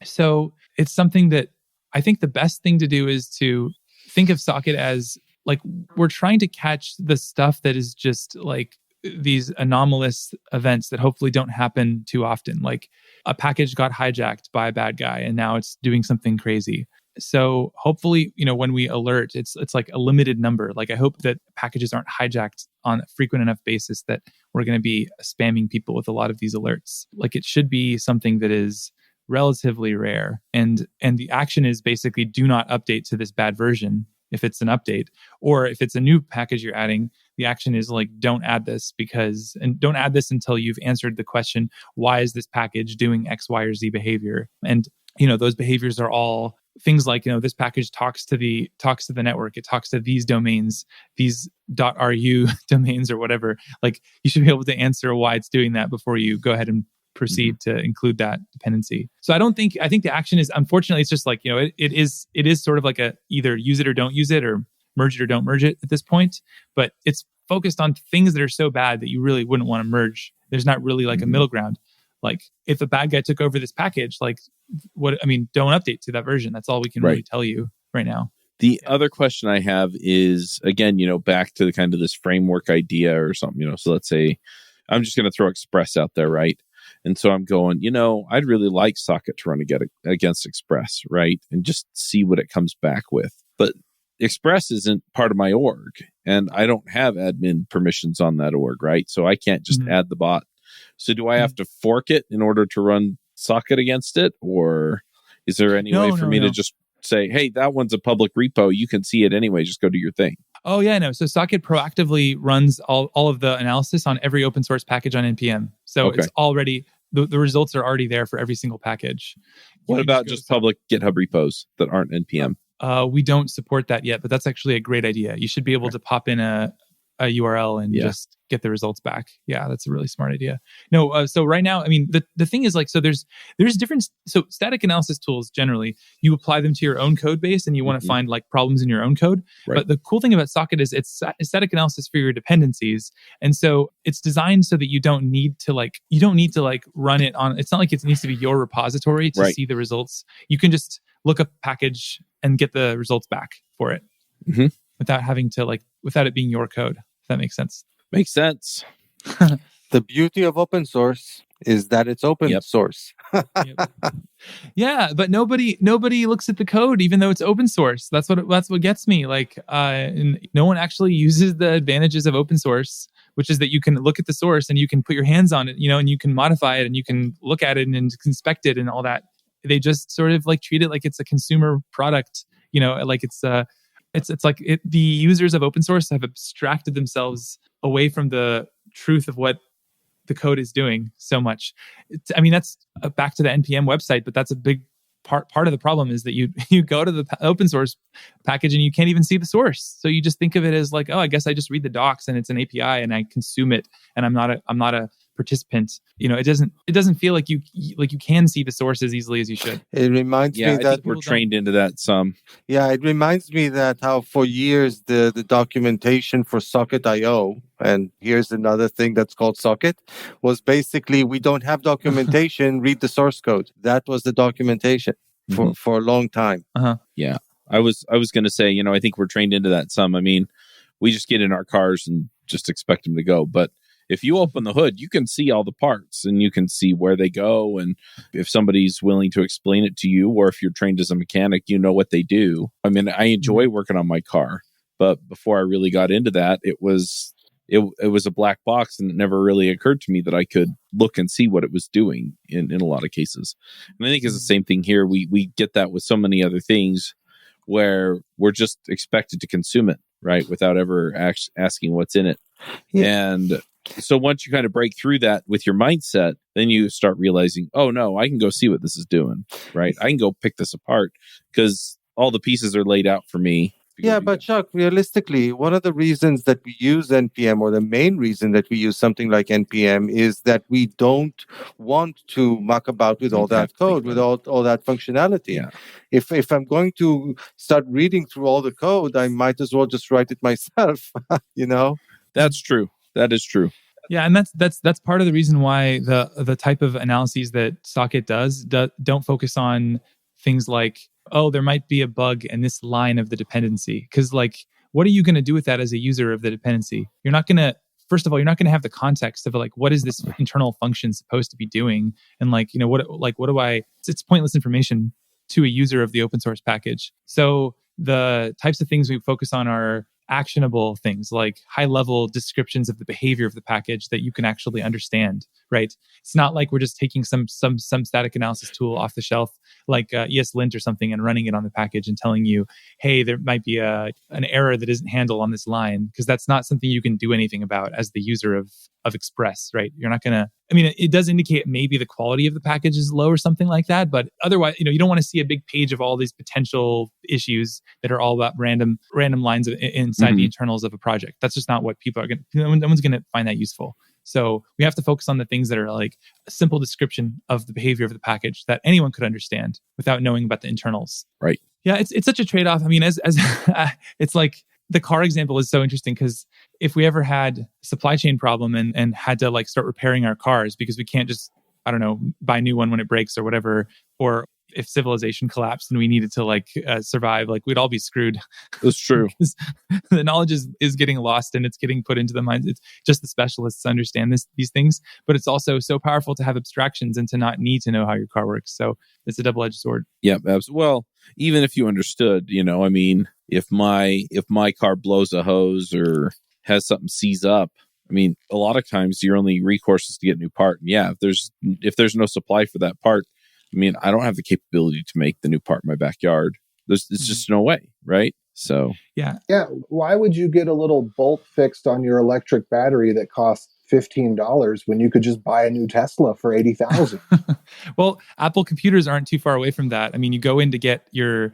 So it's something that I think the best thing to do is to think of Socket as like, we're trying to catch the stuff that is just like these anomalous events that hopefully don't happen too often. Like a package got hijacked by a bad guy and now it's doing something crazy. So hopefully, when we alert, it's like a limited number. Like I hope that packages aren't hijacked on a frequent enough basis that we're going to be spamming people with a lot of these alerts. Like it should be something that is relatively rare. And the action is basically do not update to this bad version if it's an update. Or if it's a new package you're adding, the action is like, don't add this don't add this until you've answered the question, why is this package doing X, Y, or Z behavior? And those behaviors are all things like, this package talks to the network, it talks to these domains, these .ru domains or whatever. Like you should be able to answer why it's doing that before you go ahead and proceed to include that dependency. So I think the action is, unfortunately, it's just like, it is sort of like a either use it or don't use it, or merge it or don't merge it at this point. But it's focused on things that are so bad that you really wouldn't want to merge. There's not really like a middle ground. Like if a bad guy took over this package, like don't update to that version. That's all we can really tell you right now. The other question I have is, again, back to the kind of this framework idea or something, so let's say I'm just going to throw Express out there, right? And so I'm going, I'd really like Socket to run against Express, right? And just see what it comes back with. But Express isn't part of my org, and I don't have admin permissions on that org, right? So I can't just add the bot. So do I have to fork it in order to run Socket against it? Or is there any way for me to just say, hey, that one's a public repo. You can see it anyway. Just go do your thing. Oh, yeah, no. So Socket proactively runs all of the analysis on every open source package on NPM. So it's already, the results are already there for every single package. What about just public GitHub repos that aren't NPM? We don't support that yet, but that's actually a great idea. You should be able to pop in a URL and just get the results back. Yeah, that's a really smart idea. No, so right now, the thing is like, so there's different, so static analysis tools, generally, you apply them to your own code base and you want to find like problems in your own code. Right. But the cool thing about Socket is it's static analysis for your dependencies. And so it's designed so that you don't need to run it on, it's not like it needs to be your repository to see the results. You can just look up a package and get the results back for it without it being your code. If that makes sense. Makes sense. The beauty of open source is that it's open source. Yeah, but nobody looks at the code, even though it's open source. That's what gets me. Like, and no one actually uses the advantages of open source, which is that you can look at the source and you can put your hands on it, and you can modify it and you can look at it and inspect it and all that. They just sort of like treat it like it's a consumer product, like it's like the users of open source have abstracted themselves away from the truth of what the code is doing so much. That's back to the NPM website, but that's a big part of the problem is that you go to the open source package and you can't even see the source. So you just think of it as like, oh, I guess I just read the docs and it's an API and I consume it and I'm not a participant. It doesn't feel like you can see the source as easily as you should. It reminds me I that think we're trained into that some. Yeah, it reminds me that how for years the documentation for Socket.io, and here's another thing that's called Socket, was basically we don't have documentation, read the source code. That was the documentation for a long time. Yeah, I was going to say, I think we're trained into that some. We just get in our cars and just expect them to go, but if you open the hood, you can see all the parts and you can see where they go. And if somebody's willing to explain it to you, or if you're trained as a mechanic, you know what they do. I enjoy working on my car, but before I really got into that, it was a black box, and it never really occurred to me that I could look and see what it was doing in a lot of cases. And I think it's the same thing here. We get that with so many other things where we're just expected to consume it, right? Without ever asking what's in it. Yeah. And so once you kind of break through that with your mindset, then you start realizing, oh no, I can go see what this is doing, right? I can go pick this apart because all the pieces are laid out for me. Yeah, but Chuck, realistically, one of the reasons that we use NPM, or the main reason that we use something like NPM, is that we don't want to muck about with all that code, with all that functionality. Yeah. If I'm going to start reading through all the code, I might as well just write it myself. That's true. That is true. Yeah, and that's part of the reason why the type of analyses that Socket does don't focus on things like, oh, there might be a bug in this line of the dependency. Because like, what are you going to do with that as a user of the dependency? You're not going to, first of all, you're not going to have the context of like, what is this internal function supposed to be doing? And like, it's pointless information to a user of the open source package. So the types of things we focus on are actionable things, like high level descriptions of the behavior of the package that you can actually understand, right? It's not like we're just taking some static analysis tool off the shelf, like ESLint or something, and running it on the package and telling you, hey, there might be an error that isn't handled on this line, because that's not something you can do anything about as the user of Express, right? You're not going to, I mean, it does indicate maybe the quality of the package is low or something like that, but otherwise, you don't want to see a big page of all these potential issues that are all about random lines inside the internals of a project. That's just not what people are going to, no one's going to find that useful. So we have to focus on the things that are like a simple description of the behavior of the package that anyone could understand without knowing about the internals. Right. Yeah, it's such a trade-off. I mean, as it's like, the car example is so interesting because if we ever had a supply chain problem and had to like start repairing our cars because we can't just, I don't know, buy a new one when it breaks or whatever, or if civilization collapsed and we needed to like survive, like we'd all be screwed. That's true. The knowledge is getting lost and it's getting put into the minds. It's just the specialists understand these things, but it's also so powerful to have abstractions and to not need to know how your car works. So it's a double-edged sword. Yeah, well, even if you understood, I mean, if my car blows a hose or has something seize up, I mean, a lot of times your only recourse is to get a new part. And yeah, if there's no supply for that part, I mean, I don't have the capability to make the new part in my backyard. It's just no way, right? So yeah. Why would you get a little bolt fixed on your electric battery that costs $15 when you could just buy a new Tesla for $80,000? Well, Apple computers aren't too far away from that. I mean, you go in to get your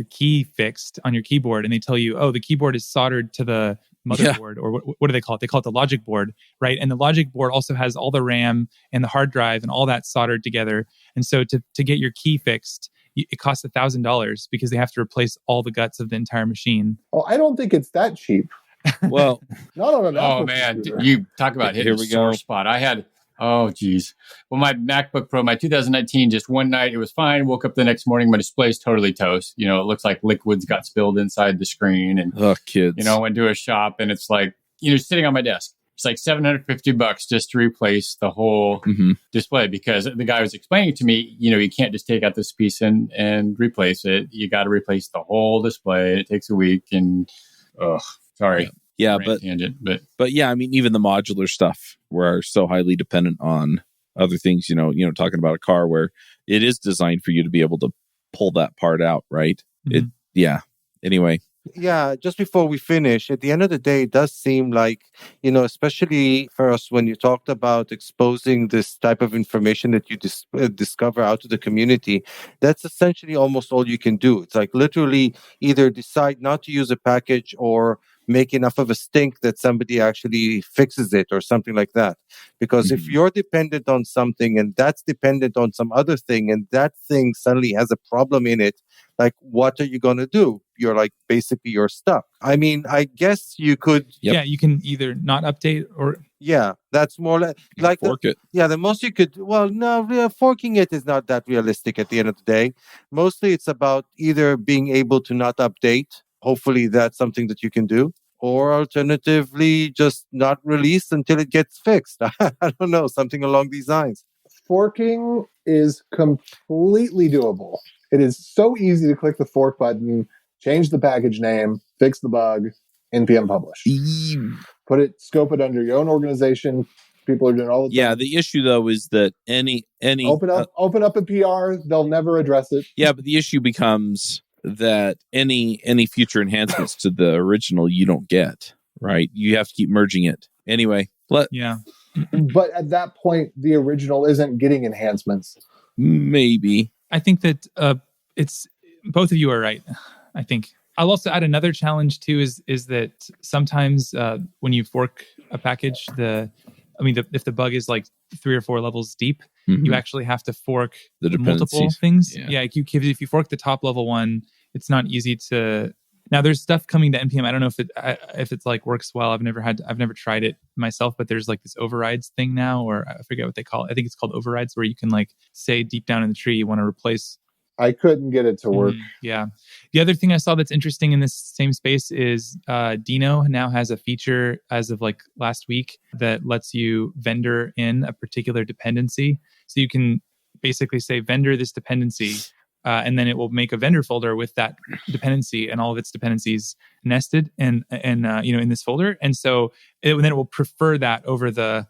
key fixed on your keyboard, and they tell you, oh, the keyboard is soldered to the motherboard, or what do they call it? They call it the logic board, right? And the logic board also has all the RAM and the hard drive and all that soldered together. And so to get your key fixed, it costs $1,000 because they have to replace all the guts of the entire machine. Oh, I don't think it's that cheap. Well, not on an Apple Oh man, computer. you talk about hitting a sore spot. I had, well, my MacBook Pro, my 2019, just one night it was fine. Woke up the next morning, my display's totally toast. It looks like liquids got spilled inside the screen, and kids. Went to a shop, and it's like, sitting on my desk. It's like $750 just to replace the whole display, because the guy was explaining to me, you can't just take out this piece and replace it. You got to replace the whole display. It takes a week, and sorry. Yeah, tangent, but yeah, I mean, even the modular stuff, we're so highly dependent on other things. Talking about a car where it is designed for you to be able to pull that part out, right? Anyway. Yeah, just before we finish, at the end of the day, it does seem like, especially Feross, when you talked about exposing this type of information that you discover out to the community, that's essentially almost all you can do. It's like literally either decide not to use a package or make enough of a stink that somebody actually fixes it or something like that. Because if you're dependent on something and that's dependent on some other thing and that thing suddenly has a problem in it, like, what are you going to do? You're like, basically you're stuck. I mean, I guess you could. Yep. Yeah, you can either not update or. Yeah, that's more like fork it. Yeah, the most you could. Well, no, forking it is not that realistic at the end of the day. Mostly it's about either being able to not update. Hopefully that's something that you can do. Or alternatively, just not release until it gets fixed. I don't know, something along these lines. Forking is completely doable. It is so easy to click the fork button, change the package name, fix the bug, NPM publish. Scope it under your own organization. People are doing all the time. Yeah, the issue though is that any open up a PR, they'll never address it. Yeah, but the issue becomes that any future enhancements to the original you don't get, right? You have to keep merging it. Anyway, But at that point, the original isn't getting enhancements. Maybe. I think that it's both of you are right. I think I'll also add another challenge too is that sometimes when you fork a package, if the bug is like 3 or 4 levels deep, you actually have to fork The multiple dependencies. things. Yeah. If you fork the top level one, it's not easy to. Now there's stuff coming to npm. I don't know if it's like works well. I've never tried it myself, but there's like this overrides thing now, or I forget what they call it. I think it's called overrides, where you can like say deep down in the tree you want to replace. I couldn't get it to work. Yeah. The other thing I saw that's interesting in this same space is Dino now has a feature as of like last week that lets you vendor in a particular dependency. So you can basically say vendor this dependency, and then it will make a vendor folder with that dependency and all of its dependencies nested and in this folder. And so then it will prefer that over the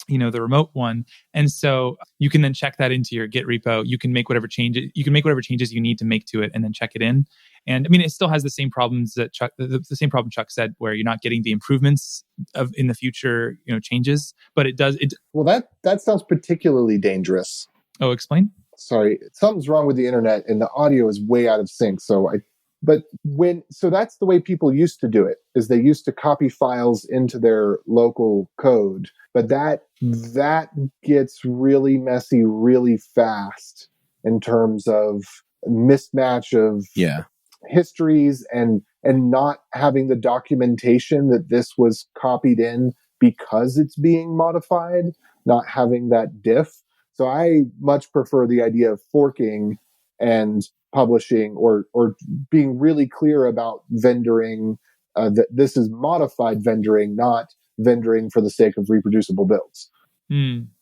the remote one. And so you can then check that into your Git repo. You can make whatever changes you need to make to it and then check it in. And I mean, it still has the same problems that the same problem Chuck said, where you're not getting the improvements of in the future, changes, but it does. Well, that sounds particularly dangerous. Oh, explain. Sorry, something's wrong with the internet and the audio is way out of sync. So that's the way people used to do it, is they used to copy files into their local code, but that gets really messy really fast in terms of mismatch of histories and not having the documentation that this was copied in because it's being modified, not having that diff. So I much prefer the idea of forking and publishing or being really clear about vendoring, that this is modified vendoring, not vendoring for the sake of reproducible builds.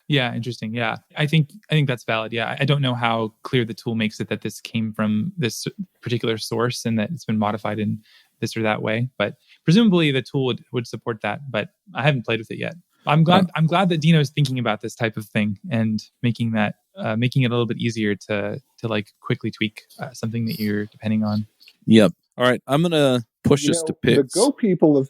Yeah, interesting. Yeah, I think that's valid. Yeah, I don't know how clear the tool makes it that this came from this particular source and that it's been modified in this or that way, but presumably the tool would support that. But I haven't played with it yet. I'm glad that Dino is thinking about this type of thing and making it a little bit easier to like quickly tweak something that you're depending on. Yep. All right, I'm gonna push us to picks. The Go people have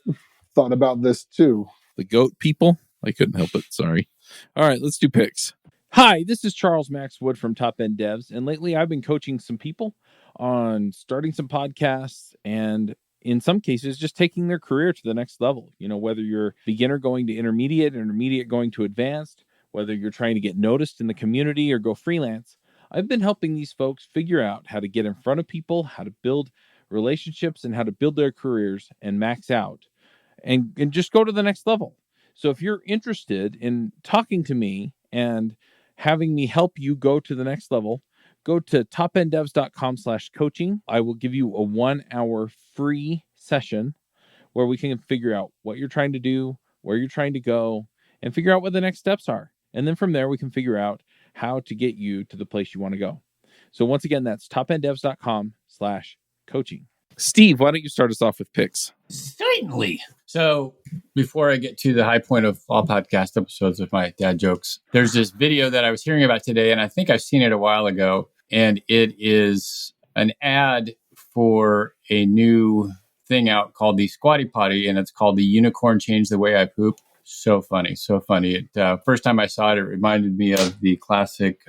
thought about this too. The goat people? I couldn't help it. Sorry. All right, let's do picks. Hi, this is Charles Max Wood from Top End Devs, and lately I've been coaching some people on starting some podcasts and in some cases just taking their career to the next level. Whether you're beginner going to intermediate going to advanced, whether you're trying to get noticed in the community or go freelance, I've been helping these folks figure out how to get in front of people, how to build relationships, and how to build their careers and max out and just go to the next level. So if you're interested in talking to me and having me help you go to the next level, go to topenddevs.com/coaching. I will give you a 1-hour free session where we can figure out what you're trying to do, where you're trying to go, and figure out what the next steps are. And then from there, we can figure out how to get you to the place you want to go. So once again, that's topenddevs.com/coaching. Steve, why don't you start us off with picks? Certainly. So before I get to the high point of all podcast episodes with my dad jokes, there's this video that I was hearing about today, and I think I've seen it a while ago, and it is an ad for a new thing out called the Squatty Potty, and it's called The Unicorn Changed the Way I Poop. So funny, so funny. First time I saw it, it reminded me of the classic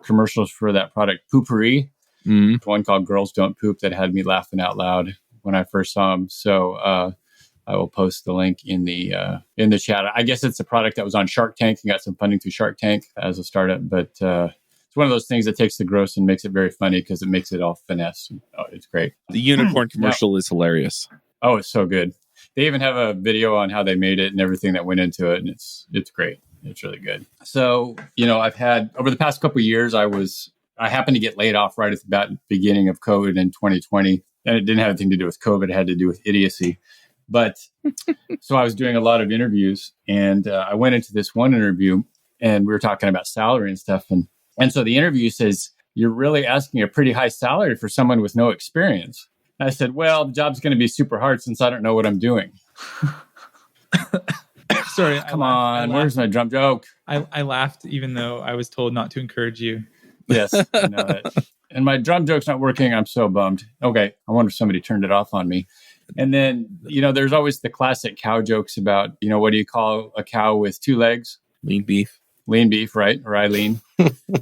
commercials for that product, Poopery. One called Girls Don't Poop that had me laughing out loud when I first saw them. So I will post the link in the chat. I guess it's a product that was on Shark Tank and got some funding through Shark Tank as a startup. But it's one of those things that takes the gross and makes it very funny because it makes it all finesse. Oh, it's great. The unicorn commercial is hilarious. Oh, it's so good. They even have a video on how they made it and everything that went into it. And it's great. It's really good. So, I've had over the past couple of years, I happened to get laid off right at the beginning of COVID in 2020. And it didn't have anything to do with COVID. It had to do with idiocy. But so I was doing a lot of interviews, and I went into this one interview, and we were talking about salary and stuff. And so the interview says, you're really asking a pretty high salary for someone with no experience. And I said, well, the job's going to be super hard since I don't know what I'm doing. Sorry. Come on. Where's my drum joke? I laughed even though I was told not to encourage you. Yes, I know that. And my drum joke's not working. I'm so bummed. Okay. I wonder if somebody turned it off on me. And then, there's always the classic cow jokes about, what do you call a cow with 2 legs? Lean beef. Lean beef, right? Or Eileen.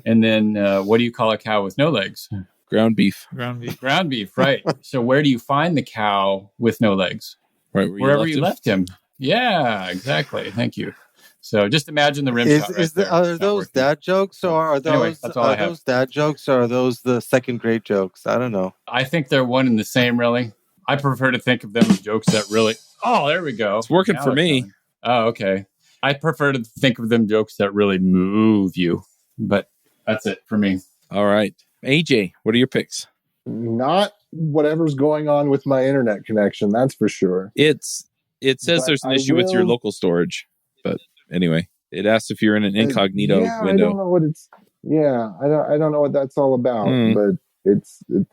And then what do you call a cow with no legs? Ground beef. Ground beef. Ground beef, right. So where do you find the cow with no legs? Right where Wherever you left him. Yeah, exactly. Thank you. So just imagine the rim shot right there. Are It's not those working. dad jokes, or are those Anyway, that's all I have. those dad jokes, or are those the second grade jokes? I don't know. I think they're one and the same, really. I prefer to think of them as jokes that really... Oh, there we go. It's working Now for it's me. going. Oh, okay. I prefer to think of them jokes that really move you. But that's it for me. All right. AJ, what are your picks? Not whatever's going on with my internet connection, that's for sure. It says But there's an I issue with your will- local storage. But anyway, it asks if you're in an incognito yeah, window. I don't know what it's. Yeah, I don't know what that's all about. But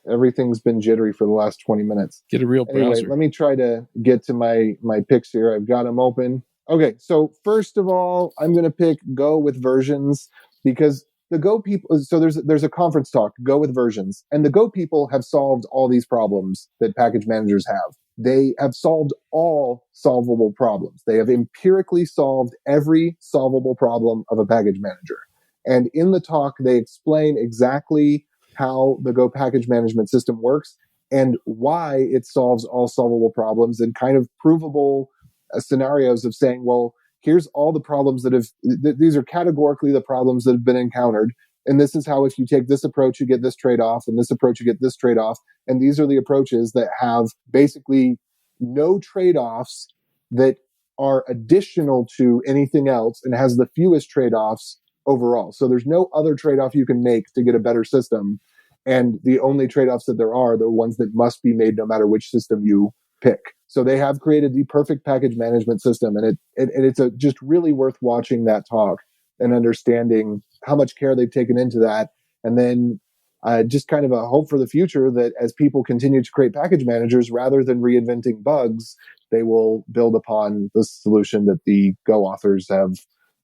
everything's been jittery for the last 20 minutes. Get a real Anyway, browser. let me try to get to my picks here. I've got them open. Okay, so first of all, I'm going to pick Go with versions because the Go people. So there's a conference talk, Go with versions, and the Go people have solved all these problems that package managers have. They have solved all solvable problems. They have empirically solved every solvable problem of a package manager. And in the talk, they explain exactly how the Go package management system works and why it solves all solvable problems and kind of provable scenarios of saying, well, here's all the problems that have, these are categorically the problems that have been encountered. And this is how, if you take this approach, you get this trade-off, and this approach, you get this trade-off. And these are the approaches that have basically no trade-offs that are additional to anything else and has the fewest trade-offs overall. So there's no other trade-off you can make to get a better system. And the only trade-offs that there are the ones that must be made no matter which system you pick. So they have created the perfect package management system. And it's just really worth watching that talk and understanding how much care they've taken into that. And then just kind of a hope for the future that as people continue to create package managers, rather than reinventing bugs, they will build upon the solution that the Go authors have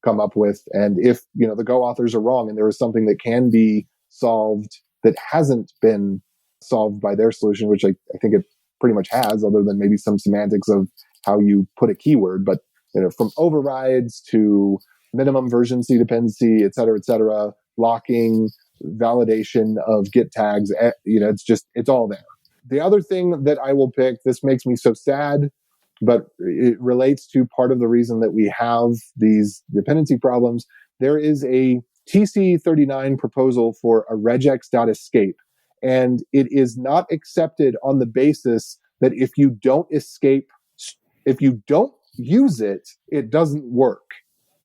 come up with. And if, the Go authors are wrong and there is something that can be solved that hasn't been solved by their solution, which I think it pretty much has, other than maybe some semantics of how you put a keyword, but from overrides to minimum version C dependency, et cetera, locking, validation of Git tags, it's all there. The other thing that I will pick, this makes me so sad, but it relates to part of the reason that we have these dependency problems. There is a TC39 proposal for a regex.escape, and it is not accepted on the basis that if you don't use it, it doesn't work.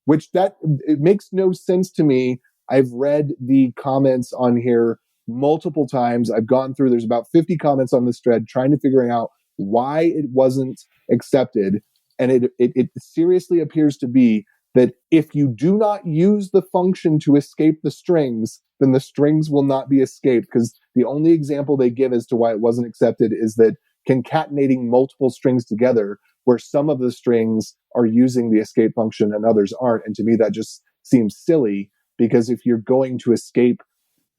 It makes no sense to me. I've read the comments on here multiple times. I've gone through, there's about 50 comments on this thread trying to figure out why it wasn't accepted. And it seriously appears to be that if you do not use the function to escape the strings, then the strings will not be escaped, because the only example they give as to why it wasn't accepted is that concatenating multiple strings together, where some of the strings are using the escape function and others aren't. And to me, that just seems silly, because if you're going to escape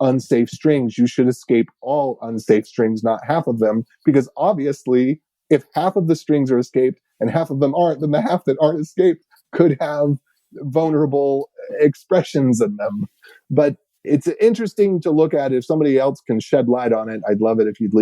unsafe strings, you should escape all unsafe strings, not half of them, because obviously if half of the strings are escaped and half of them aren't, then the half that aren't escaped could have vulnerable expressions in them. But it's interesting to look at. If somebody else can shed light on it, I'd love it if you'd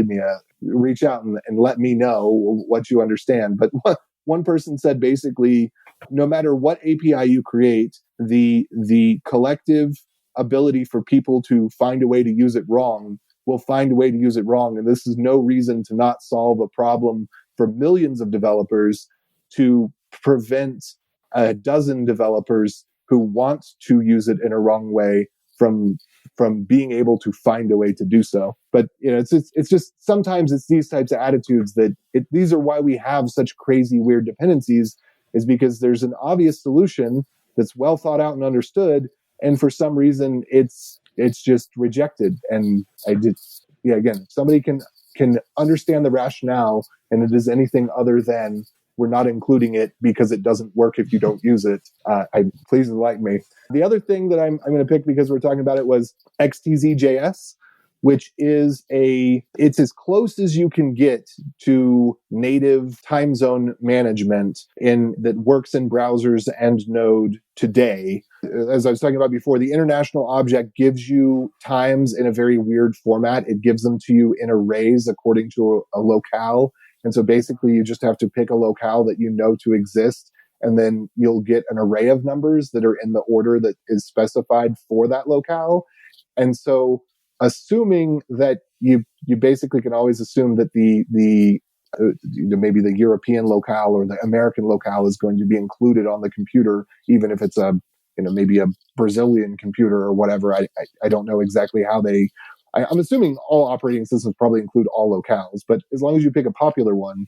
reach out and let me know what you understand. But one person said basically, no matter what API you create, the collective ability for people to find a way to use it wrong will find a way to use it wrong. And this is no reason to not solve a problem for millions of developers to prevent a dozen developers who want to use it in a wrong way from being able to find a way to do so. But it's just sometimes it's these types of attitudes that these are why we have such crazy weird dependencies, is because there's an obvious solution that's well thought out and understood, and for some reason it's just rejected. And again, if somebody can understand the rationale and it is anything other than we're not including it because it doesn't work if you don't use it, please enlighten me. The other thing that I'm going to pick, because we're talking about it, was XTZ.js. which is it's as close as you can get to native time zone management that works in browsers and Node today. As I was talking about before, the international object gives you times in a very weird format. It gives them to you in arrays according to a locale. And so basically you just have to pick a locale that you know to exist, and then you'll get an array of numbers that are in the order that is specified for that locale. And so assuming that you basically can always assume that the maybe the European locale or the American locale is going to be included on the computer, even if it's maybe a Brazilian computer or whatever. I don't know exactly how I'm assuming all operating systems probably include all locales, but as long as you pick a popular one,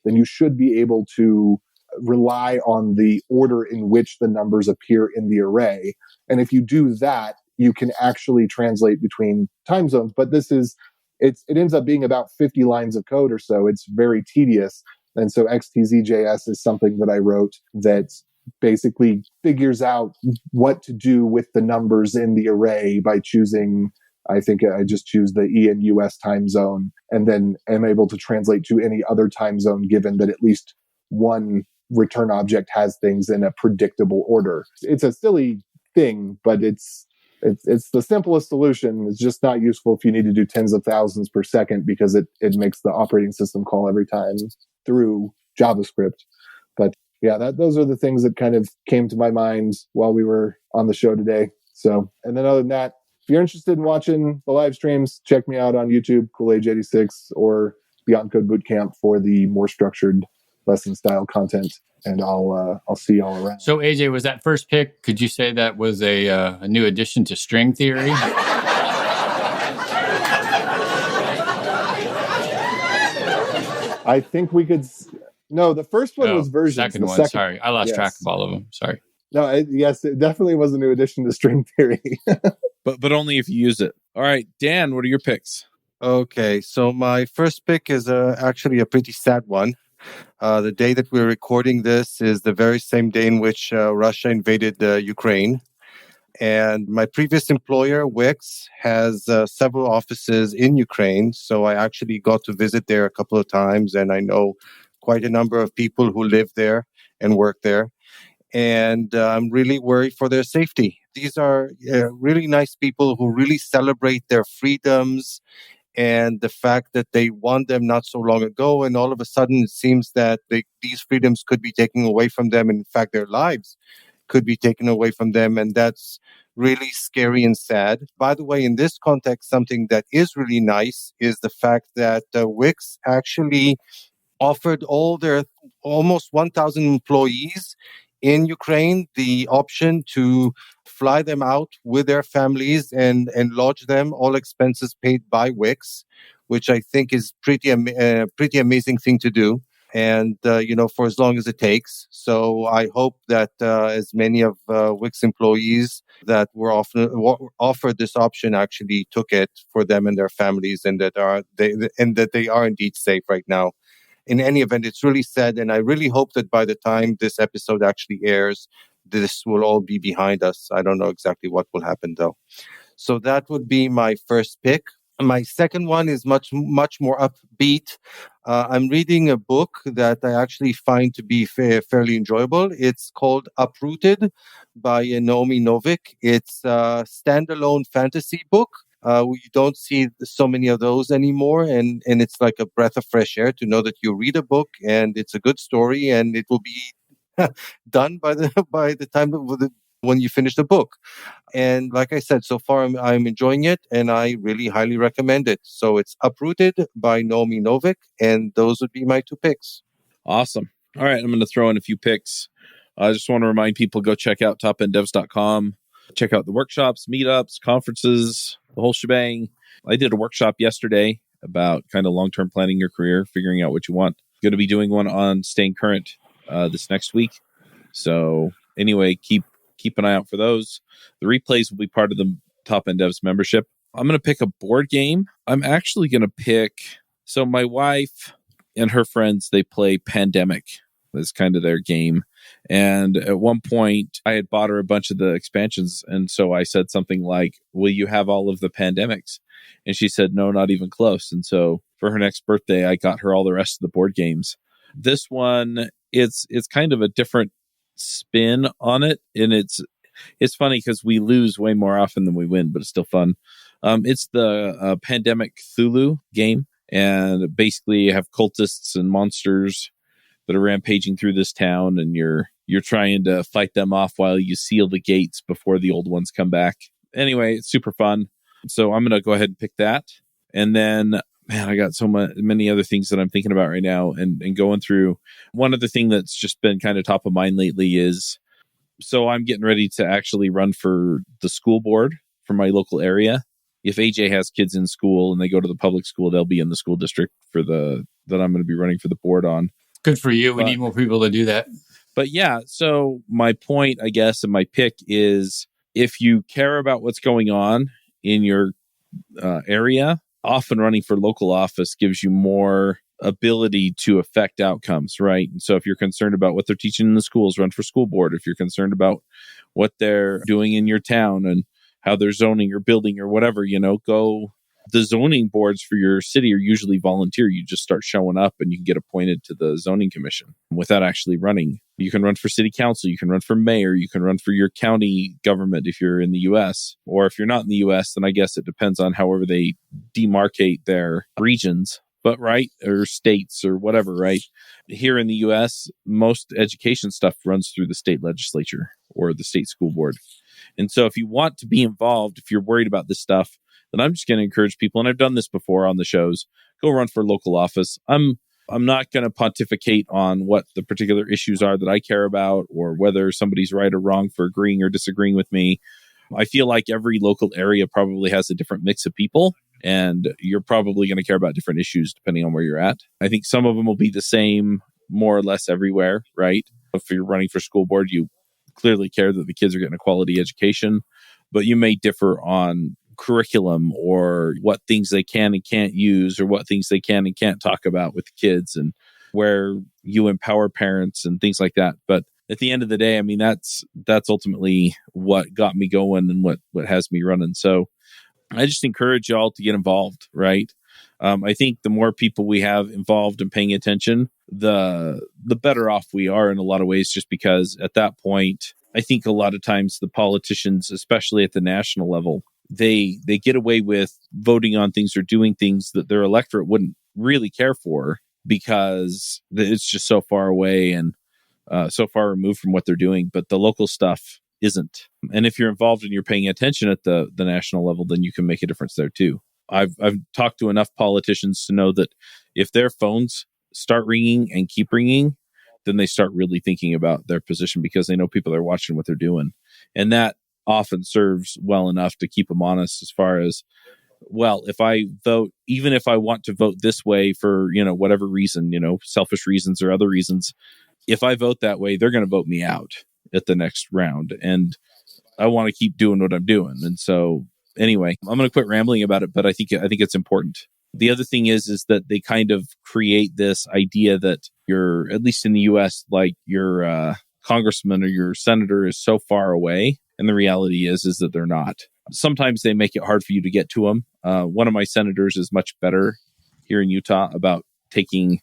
then you should be able to rely on the order in which the numbers appear in the array. And if you do that, you can actually translate between time zones. But it ends up being about 50 lines of code or so. It's very tedious. And so XTZJS is something that I wrote that basically figures out what to do with the numbers in the array by choosing, I think I just choose the E and US time zone, and then am able to translate to any other time zone given that at least one return object has things in a predictable order. It's a silly thing, but it's the simplest solution. It's just not useful if you need to do tens of thousands per second, because it makes the operating system call every time through JavaScript. But yeah, those are the things that kind of came to my mind while we were on the show today. So, and then other than that, if you're interested in watching the live streams, check me out on YouTube, Kool-Age86, or Beyond Code Bootcamp for the more structured lesson style content. And I'll see y'all around. So AJ, was that first pick? Could you say that was a new addition to string theory? I think we could. No, the first one was versions. Second one. Sorry, I lost track of all of them. Sorry. No, yes, it definitely was a new addition to string theory. but only if you use it. All right, Dan, what are your picks? Okay, so my first pick is actually a pretty sad one. The day that we're recording this is the very same day in which Russia invaded Ukraine. And my previous employer, Wix, has several offices in Ukraine. So I actually got to visit there a couple of times, and I know quite a number of people who live there and work there. And I'm really worried for their safety. These are really nice people who really celebrate their freedoms and the fact that they won them not so long ago. And all of a sudden, it seems that these freedoms could be taken away from them. In fact, their lives could be taken away from them. And that's really scary and sad. By the way, in this context, something that is really nice is the fact that Wix actually offered all their almost 1,000 employees in Ukraine the option to fly them out with their families and lodge them, all expenses paid by Wix, which I think is pretty amazing thing to do. And, for as long as it takes. So I hope that as many of Wix employees that were offered this option actually took it for them and their families, and that they are indeed safe right now. In any event, it's really sad, and I really hope that by the time this episode actually airs, this will all be behind us. I don't know exactly what will happen, though. So that would be my first pick. My second one is much more upbeat. I'm reading a book that I actually find to be fairly enjoyable. It's called Uprooted by Naomi Novik. It's a standalone fantasy book. We don't see so many of those anymore, and it's like a breath of fresh air to know that you read a book and it's a good story, and it will be done by the time when you finish the book. And like I said, so far I'm enjoying it, and I really highly recommend it. So it's Uprooted by Naomi Novik, and those would be my two picks. Awesome. All right, I'm going to throw in a few picks. I just want to remind people, go check out topenddevs.com. Check out the workshops, meetups, conferences, the whole shebang. I did a workshop yesterday about kind of long-term planning your career, figuring out what you want. Going to be doing one on staying current this next week. So anyway, keep an eye out for those. The replays will be part of the Top End Devs membership. I'm going to pick a board game. I'm actually going to pick... So my wife and her friends, they play Pandemic. That's kind of their game. And at one point, I had bought her a bunch of the expansions. And so I said something like, will you have all of the Pandemics? And she said, no, not even close. And so for her next birthday, I got her all the rest of the board games. This one, it's kind of a different spin on it. And it's funny because we lose way more often than we win, but it's still fun. It's the Pandemic Cthulhu game. And basically you have cultists and monsters that are rampaging through this town, and you're trying to fight them off while you seal the gates before the old ones come back. Anyway, it's super fun. So I'm going to go ahead and pick that. And then, man, I got so many other things that I'm thinking about right now and going through. One other thing that's just been kind of top of mind lately is, so I'm getting ready to actually run for the school board for my local area. If AJ has kids in school and they go to the public school, they'll be in the school district that I'm going to be running for the board on. Good for you. We need more people to do that. But yeah, so my point, I guess, and my pick is, if you care about what's going on in your area, often running for local office gives you more ability to affect outcomes, right? And so if you're concerned about what they're teaching in the schools, run for school board. If you're concerned about what they're doing in your town and how they're zoning or building or whatever, go. The zoning boards for your city are usually volunteer. You just start showing up and you can get appointed to the zoning commission without actually running. You can run for city council. You can run for mayor. You can run for your county government if you're in the U.S. Or if you're not in the U.S., then I guess it depends on however they demarcate their regions, but right, or states or whatever, right? Here in the U.S., most education stuff runs through the state legislature or the state school board. And so if you want to be involved, if you're worried about this stuff, then I'm just going to encourage people, and I've done this before on the shows, go run for local office. I'm not going to pontificate on what the particular issues are that I care about or whether somebody's right or wrong for agreeing or disagreeing with me. I feel like every local area probably has a different mix of people, and you're probably going to care about different issues depending on where you're at. I think some of them will be the same more or less everywhere, right? If you're running for school board, you clearly care that the kids are getting a quality education, but you may differ on curriculum or what things they can and can't use or what things they can and can't talk about with the kids and where you empower parents and things like that. But at the end of the day, I mean, that's ultimately what got me going and what has me running. So I just encourage y'all to get involved, right? I think the more people we have involved and paying attention, the better off we are in a lot of ways, just because at that point, I think a lot of times the politicians, especially at the national level, they get away with voting on things or doing things that their electorate wouldn't really care for because it's just so far away and so far removed from what they're doing. But the local stuff isn't. And if you're involved and you're paying attention at the national level, then you can make a difference there too. I've talked to enough politicians to know that if their phones start ringing and keep ringing, then they start really thinking about their position because they know people are watching what they're doing. And that often serves well enough to keep them honest as far as, well, if I vote, even if I want to vote this way for, whatever reason, selfish reasons or other reasons, if I vote that way, they're going to vote me out at the next round. And I want to keep doing what I'm doing. And so anyway, I'm going to quit rambling about it, but I think it's important. The other thing is that they kind of create this idea that you're, at least in the US, like your congressman or your senator is so far away. And the reality is that they're not. Sometimes they make it hard for you to get to them. One of my senators is much better here in Utah about taking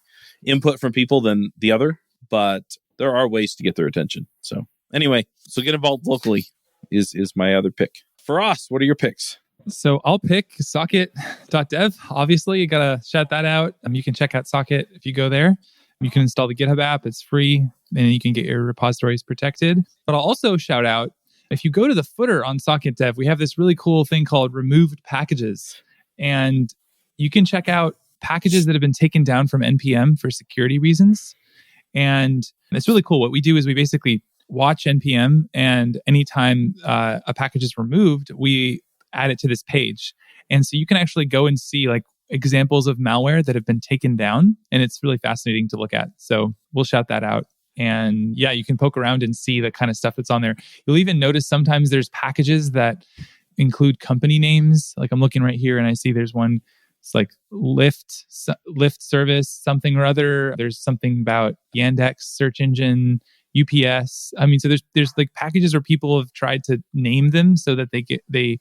input from people than the other, but there are ways to get their attention. So anyway, get involved locally is my other pick. Feross, what are your picks? So I'll pick socket.dev. Obviously, you got to shout that out. You can check out Socket if you go there. You can install the GitHub app. It's free, and you can get your repositories protected. But I'll also shout out, if you go to the footer on Socket Dev, we have this really cool thing called removed packages. And you can check out packages that have been taken down from NPM for security reasons. And it's really cool. What we do is we basically watch NPM, and anytime a package is removed, we add it to this page. And so you can actually go and see like examples of malware that have been taken down. And it's really fascinating to look at. So we'll shout that out. And yeah, you can poke around and see the kind of stuff that's on there. You'll even notice sometimes there's packages that include company names. Like I'm looking right here and I see there's one, it's like Lyft service, something or other. There's something about Yandex search engine, UPS. I mean, so there's like packages where people have tried to name them so that they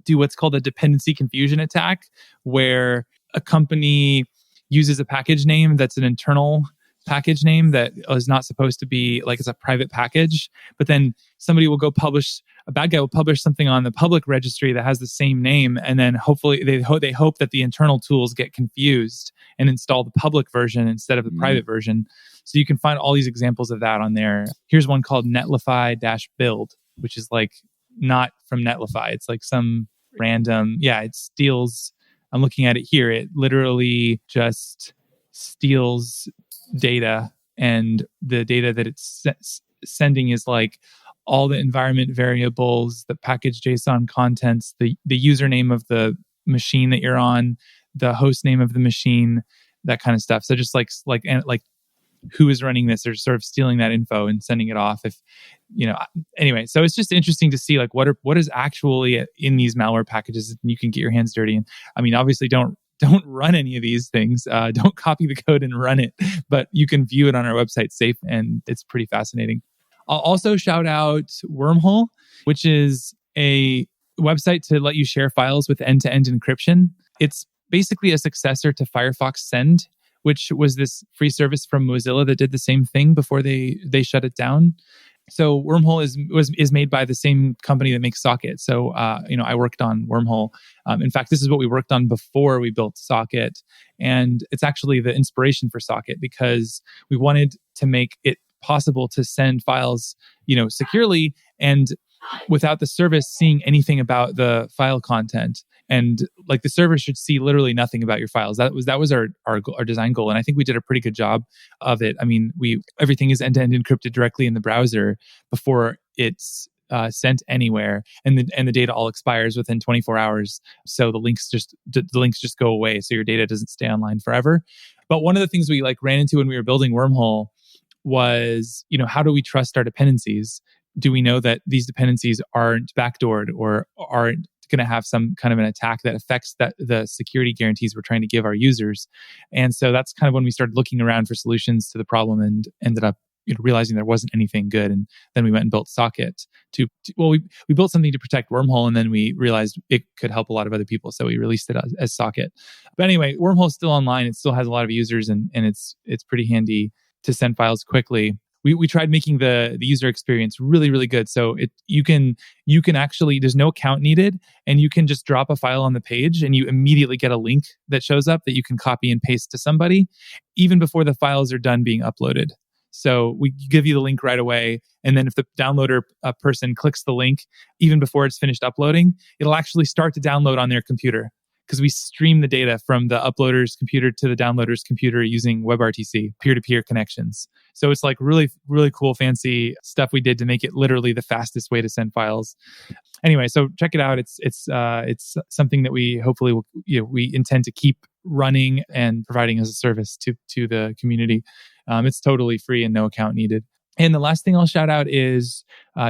do what's called a dependency confusion attack, where a company uses a package name that's an internal package name that is not supposed to be like it's a private package, but then somebody will go publish, a bad guy will publish something on the public registry that has the same name, and then hopefully they hope that the internal tools get confused and install the public version instead of the private version. So you can find all these examples of that on there. Here's one called Netlify-build, which is like not from Netlify. It's like some random, it steals, I'm looking at it here. It literally just steals data, and the data that it's sending is like all the environment variables, the package JSON contents, the username of the machine that you're on, the host name of the machine, that kind of stuff. So just like who is running this, or sort of stealing that info and sending it off. If anyway, so it's just interesting to see like what is actually in these malware packages, and you can get your hands dirty. And I mean, obviously don't run any of these things. Don't copy the code and run it, but you can view it on our website safe, and it's pretty fascinating. I'll also shout out Wormhole, which is a website to let you share files with end-to-end encryption. It's basically a successor to Firefox Send, which was this free service from Mozilla that did the same thing before they shut it down. So Wormhole is made by the same company that makes Socket. So I worked on Wormhole. In fact, this is what we worked on before we built Socket, and it's actually the inspiration for Socket, because we wanted to make it possible to send files, securely and without the service seeing anything about the file content. And like the server should see literally nothing about your files. That was our design goal, and I think we did a pretty good job of it. I mean, everything is end-to-end encrypted directly in the browser before it's sent anywhere, and the data all expires within 24 hours. So the links just go away, so your data doesn't stay online forever. But one of the things we ran into when we were building Wormhole was, how do we trust our dependencies? Do we know that these dependencies aren't backdoored or aren't going to have some kind of an attack that affects the security guarantees we're trying to give our users? And so that's kind of when we started looking around for solutions to the problem, and ended up realizing there wasn't anything good. And then we went and built Socket we built something to protect Wormhole, and then we realized it could help a lot of other people, so we released it as Socket. But anyway, Wormhole is still online. It still has a lot of users, and it's pretty handy to send files quickly. We tried making the user experience really, really good. So you can actually, there's no account needed, and you can just drop a file on the page, and you immediately get a link that shows up that you can copy and paste to somebody, even before the files are done being uploaded. So we give you the link right away, and then if the downloader person clicks the link, even before it's finished uploading, it'll actually start to download on their computer, because we stream the data from the uploader's computer to the downloader's computer using WebRTC, peer-to-peer connections. So it's like really, really cool, fancy stuff we did to make it literally the fastest way to send files. Anyway, so check it out. It's something that we hopefully will, we intend to keep running and providing as a service to the community. It's totally free and no account needed. And the last thing I'll shout out is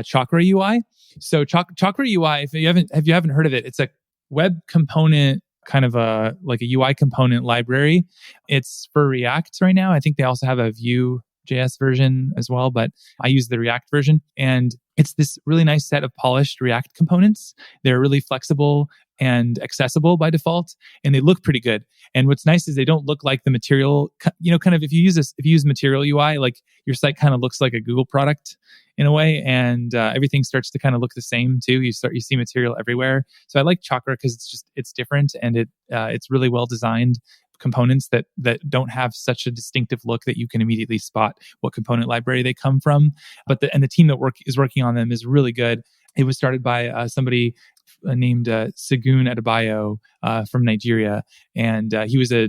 Chakra UI. So Chakra UI, if you haven't heard of it, it's a web component, kind of a UI component library. It's for React right now. I think they also have a Vue.js version as well, but I use the React version. And it's this really nice set of polished React components. They're really flexible and accessible by default, and they look pretty good. And what's nice is they don't look like the material, kind of if you use Material UI, like your site kind of looks like a Google product in a way, and everything starts to kind of look the same too. You see material everywhere. So I like Chakra because it's different, and it's really well designed components that don't have such a distinctive look that you can immediately spot what component library they come from. But the team that is working on them is really good. It was started by somebody named Segun Adebayo from Nigeria, and he was a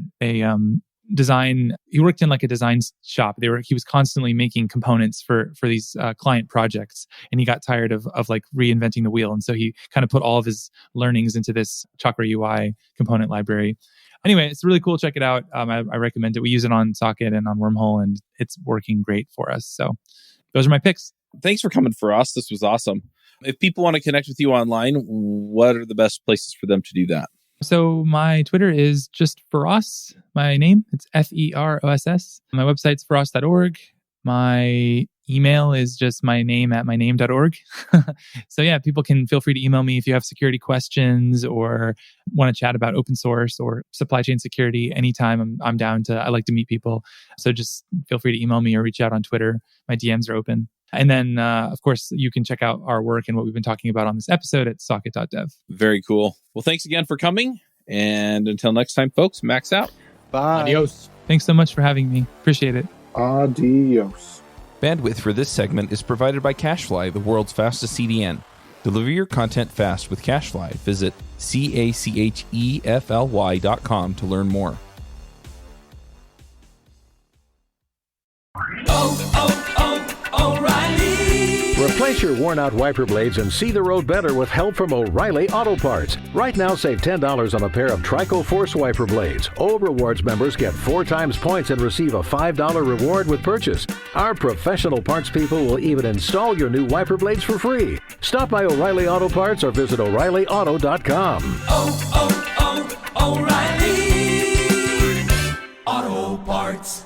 design. He worked in like a design shop. He was constantly making components for these client projects, and he got tired of like reinventing the wheel, and so he kind of put all of his learnings into this Chakra UI component library. Anyway, it's really cool. Check it out. I recommend it. We use it on Socket and on Wormhole, and it's working great for us. So those are my picks. Thanks for coming, Feross. This was awesome. If people want to connect with you online, what are the best places for them to do that? So my Twitter is just Feross, my name. It's Feross. My website's feross.org. My email is just my name at myname.org. So yeah, people can feel free to email me if you have security questions or want to chat about open source or supply chain security anytime. I'm down I like to meet people. So just feel free to email me or reach out on Twitter. My DMs are open. And then, of course, you can check out our work and what we've been talking about on this episode at socket.dev. Very cool. Well, thanks again for coming. And until next time, folks, Max out. Bye. Adios. Thanks so much for having me. Appreciate it. Adios. Bandwidth for this segment is provided by CacheFly, the world's fastest CDN. Deliver your content fast with CacheFly. Visit CACHEFLY.com to learn more. Replace your worn-out wiper blades and see the road better with help from O'Reilly Auto Parts. Right now, save $10 on a pair of Trico Force wiper blades. O Rewards members get 4 times points and receive a $5 reward with purchase. Our professional parts people will even install your new wiper blades for free. Stop by O'Reilly Auto Parts or visit O'ReillyAuto.com. O'Reilly Auto Parts.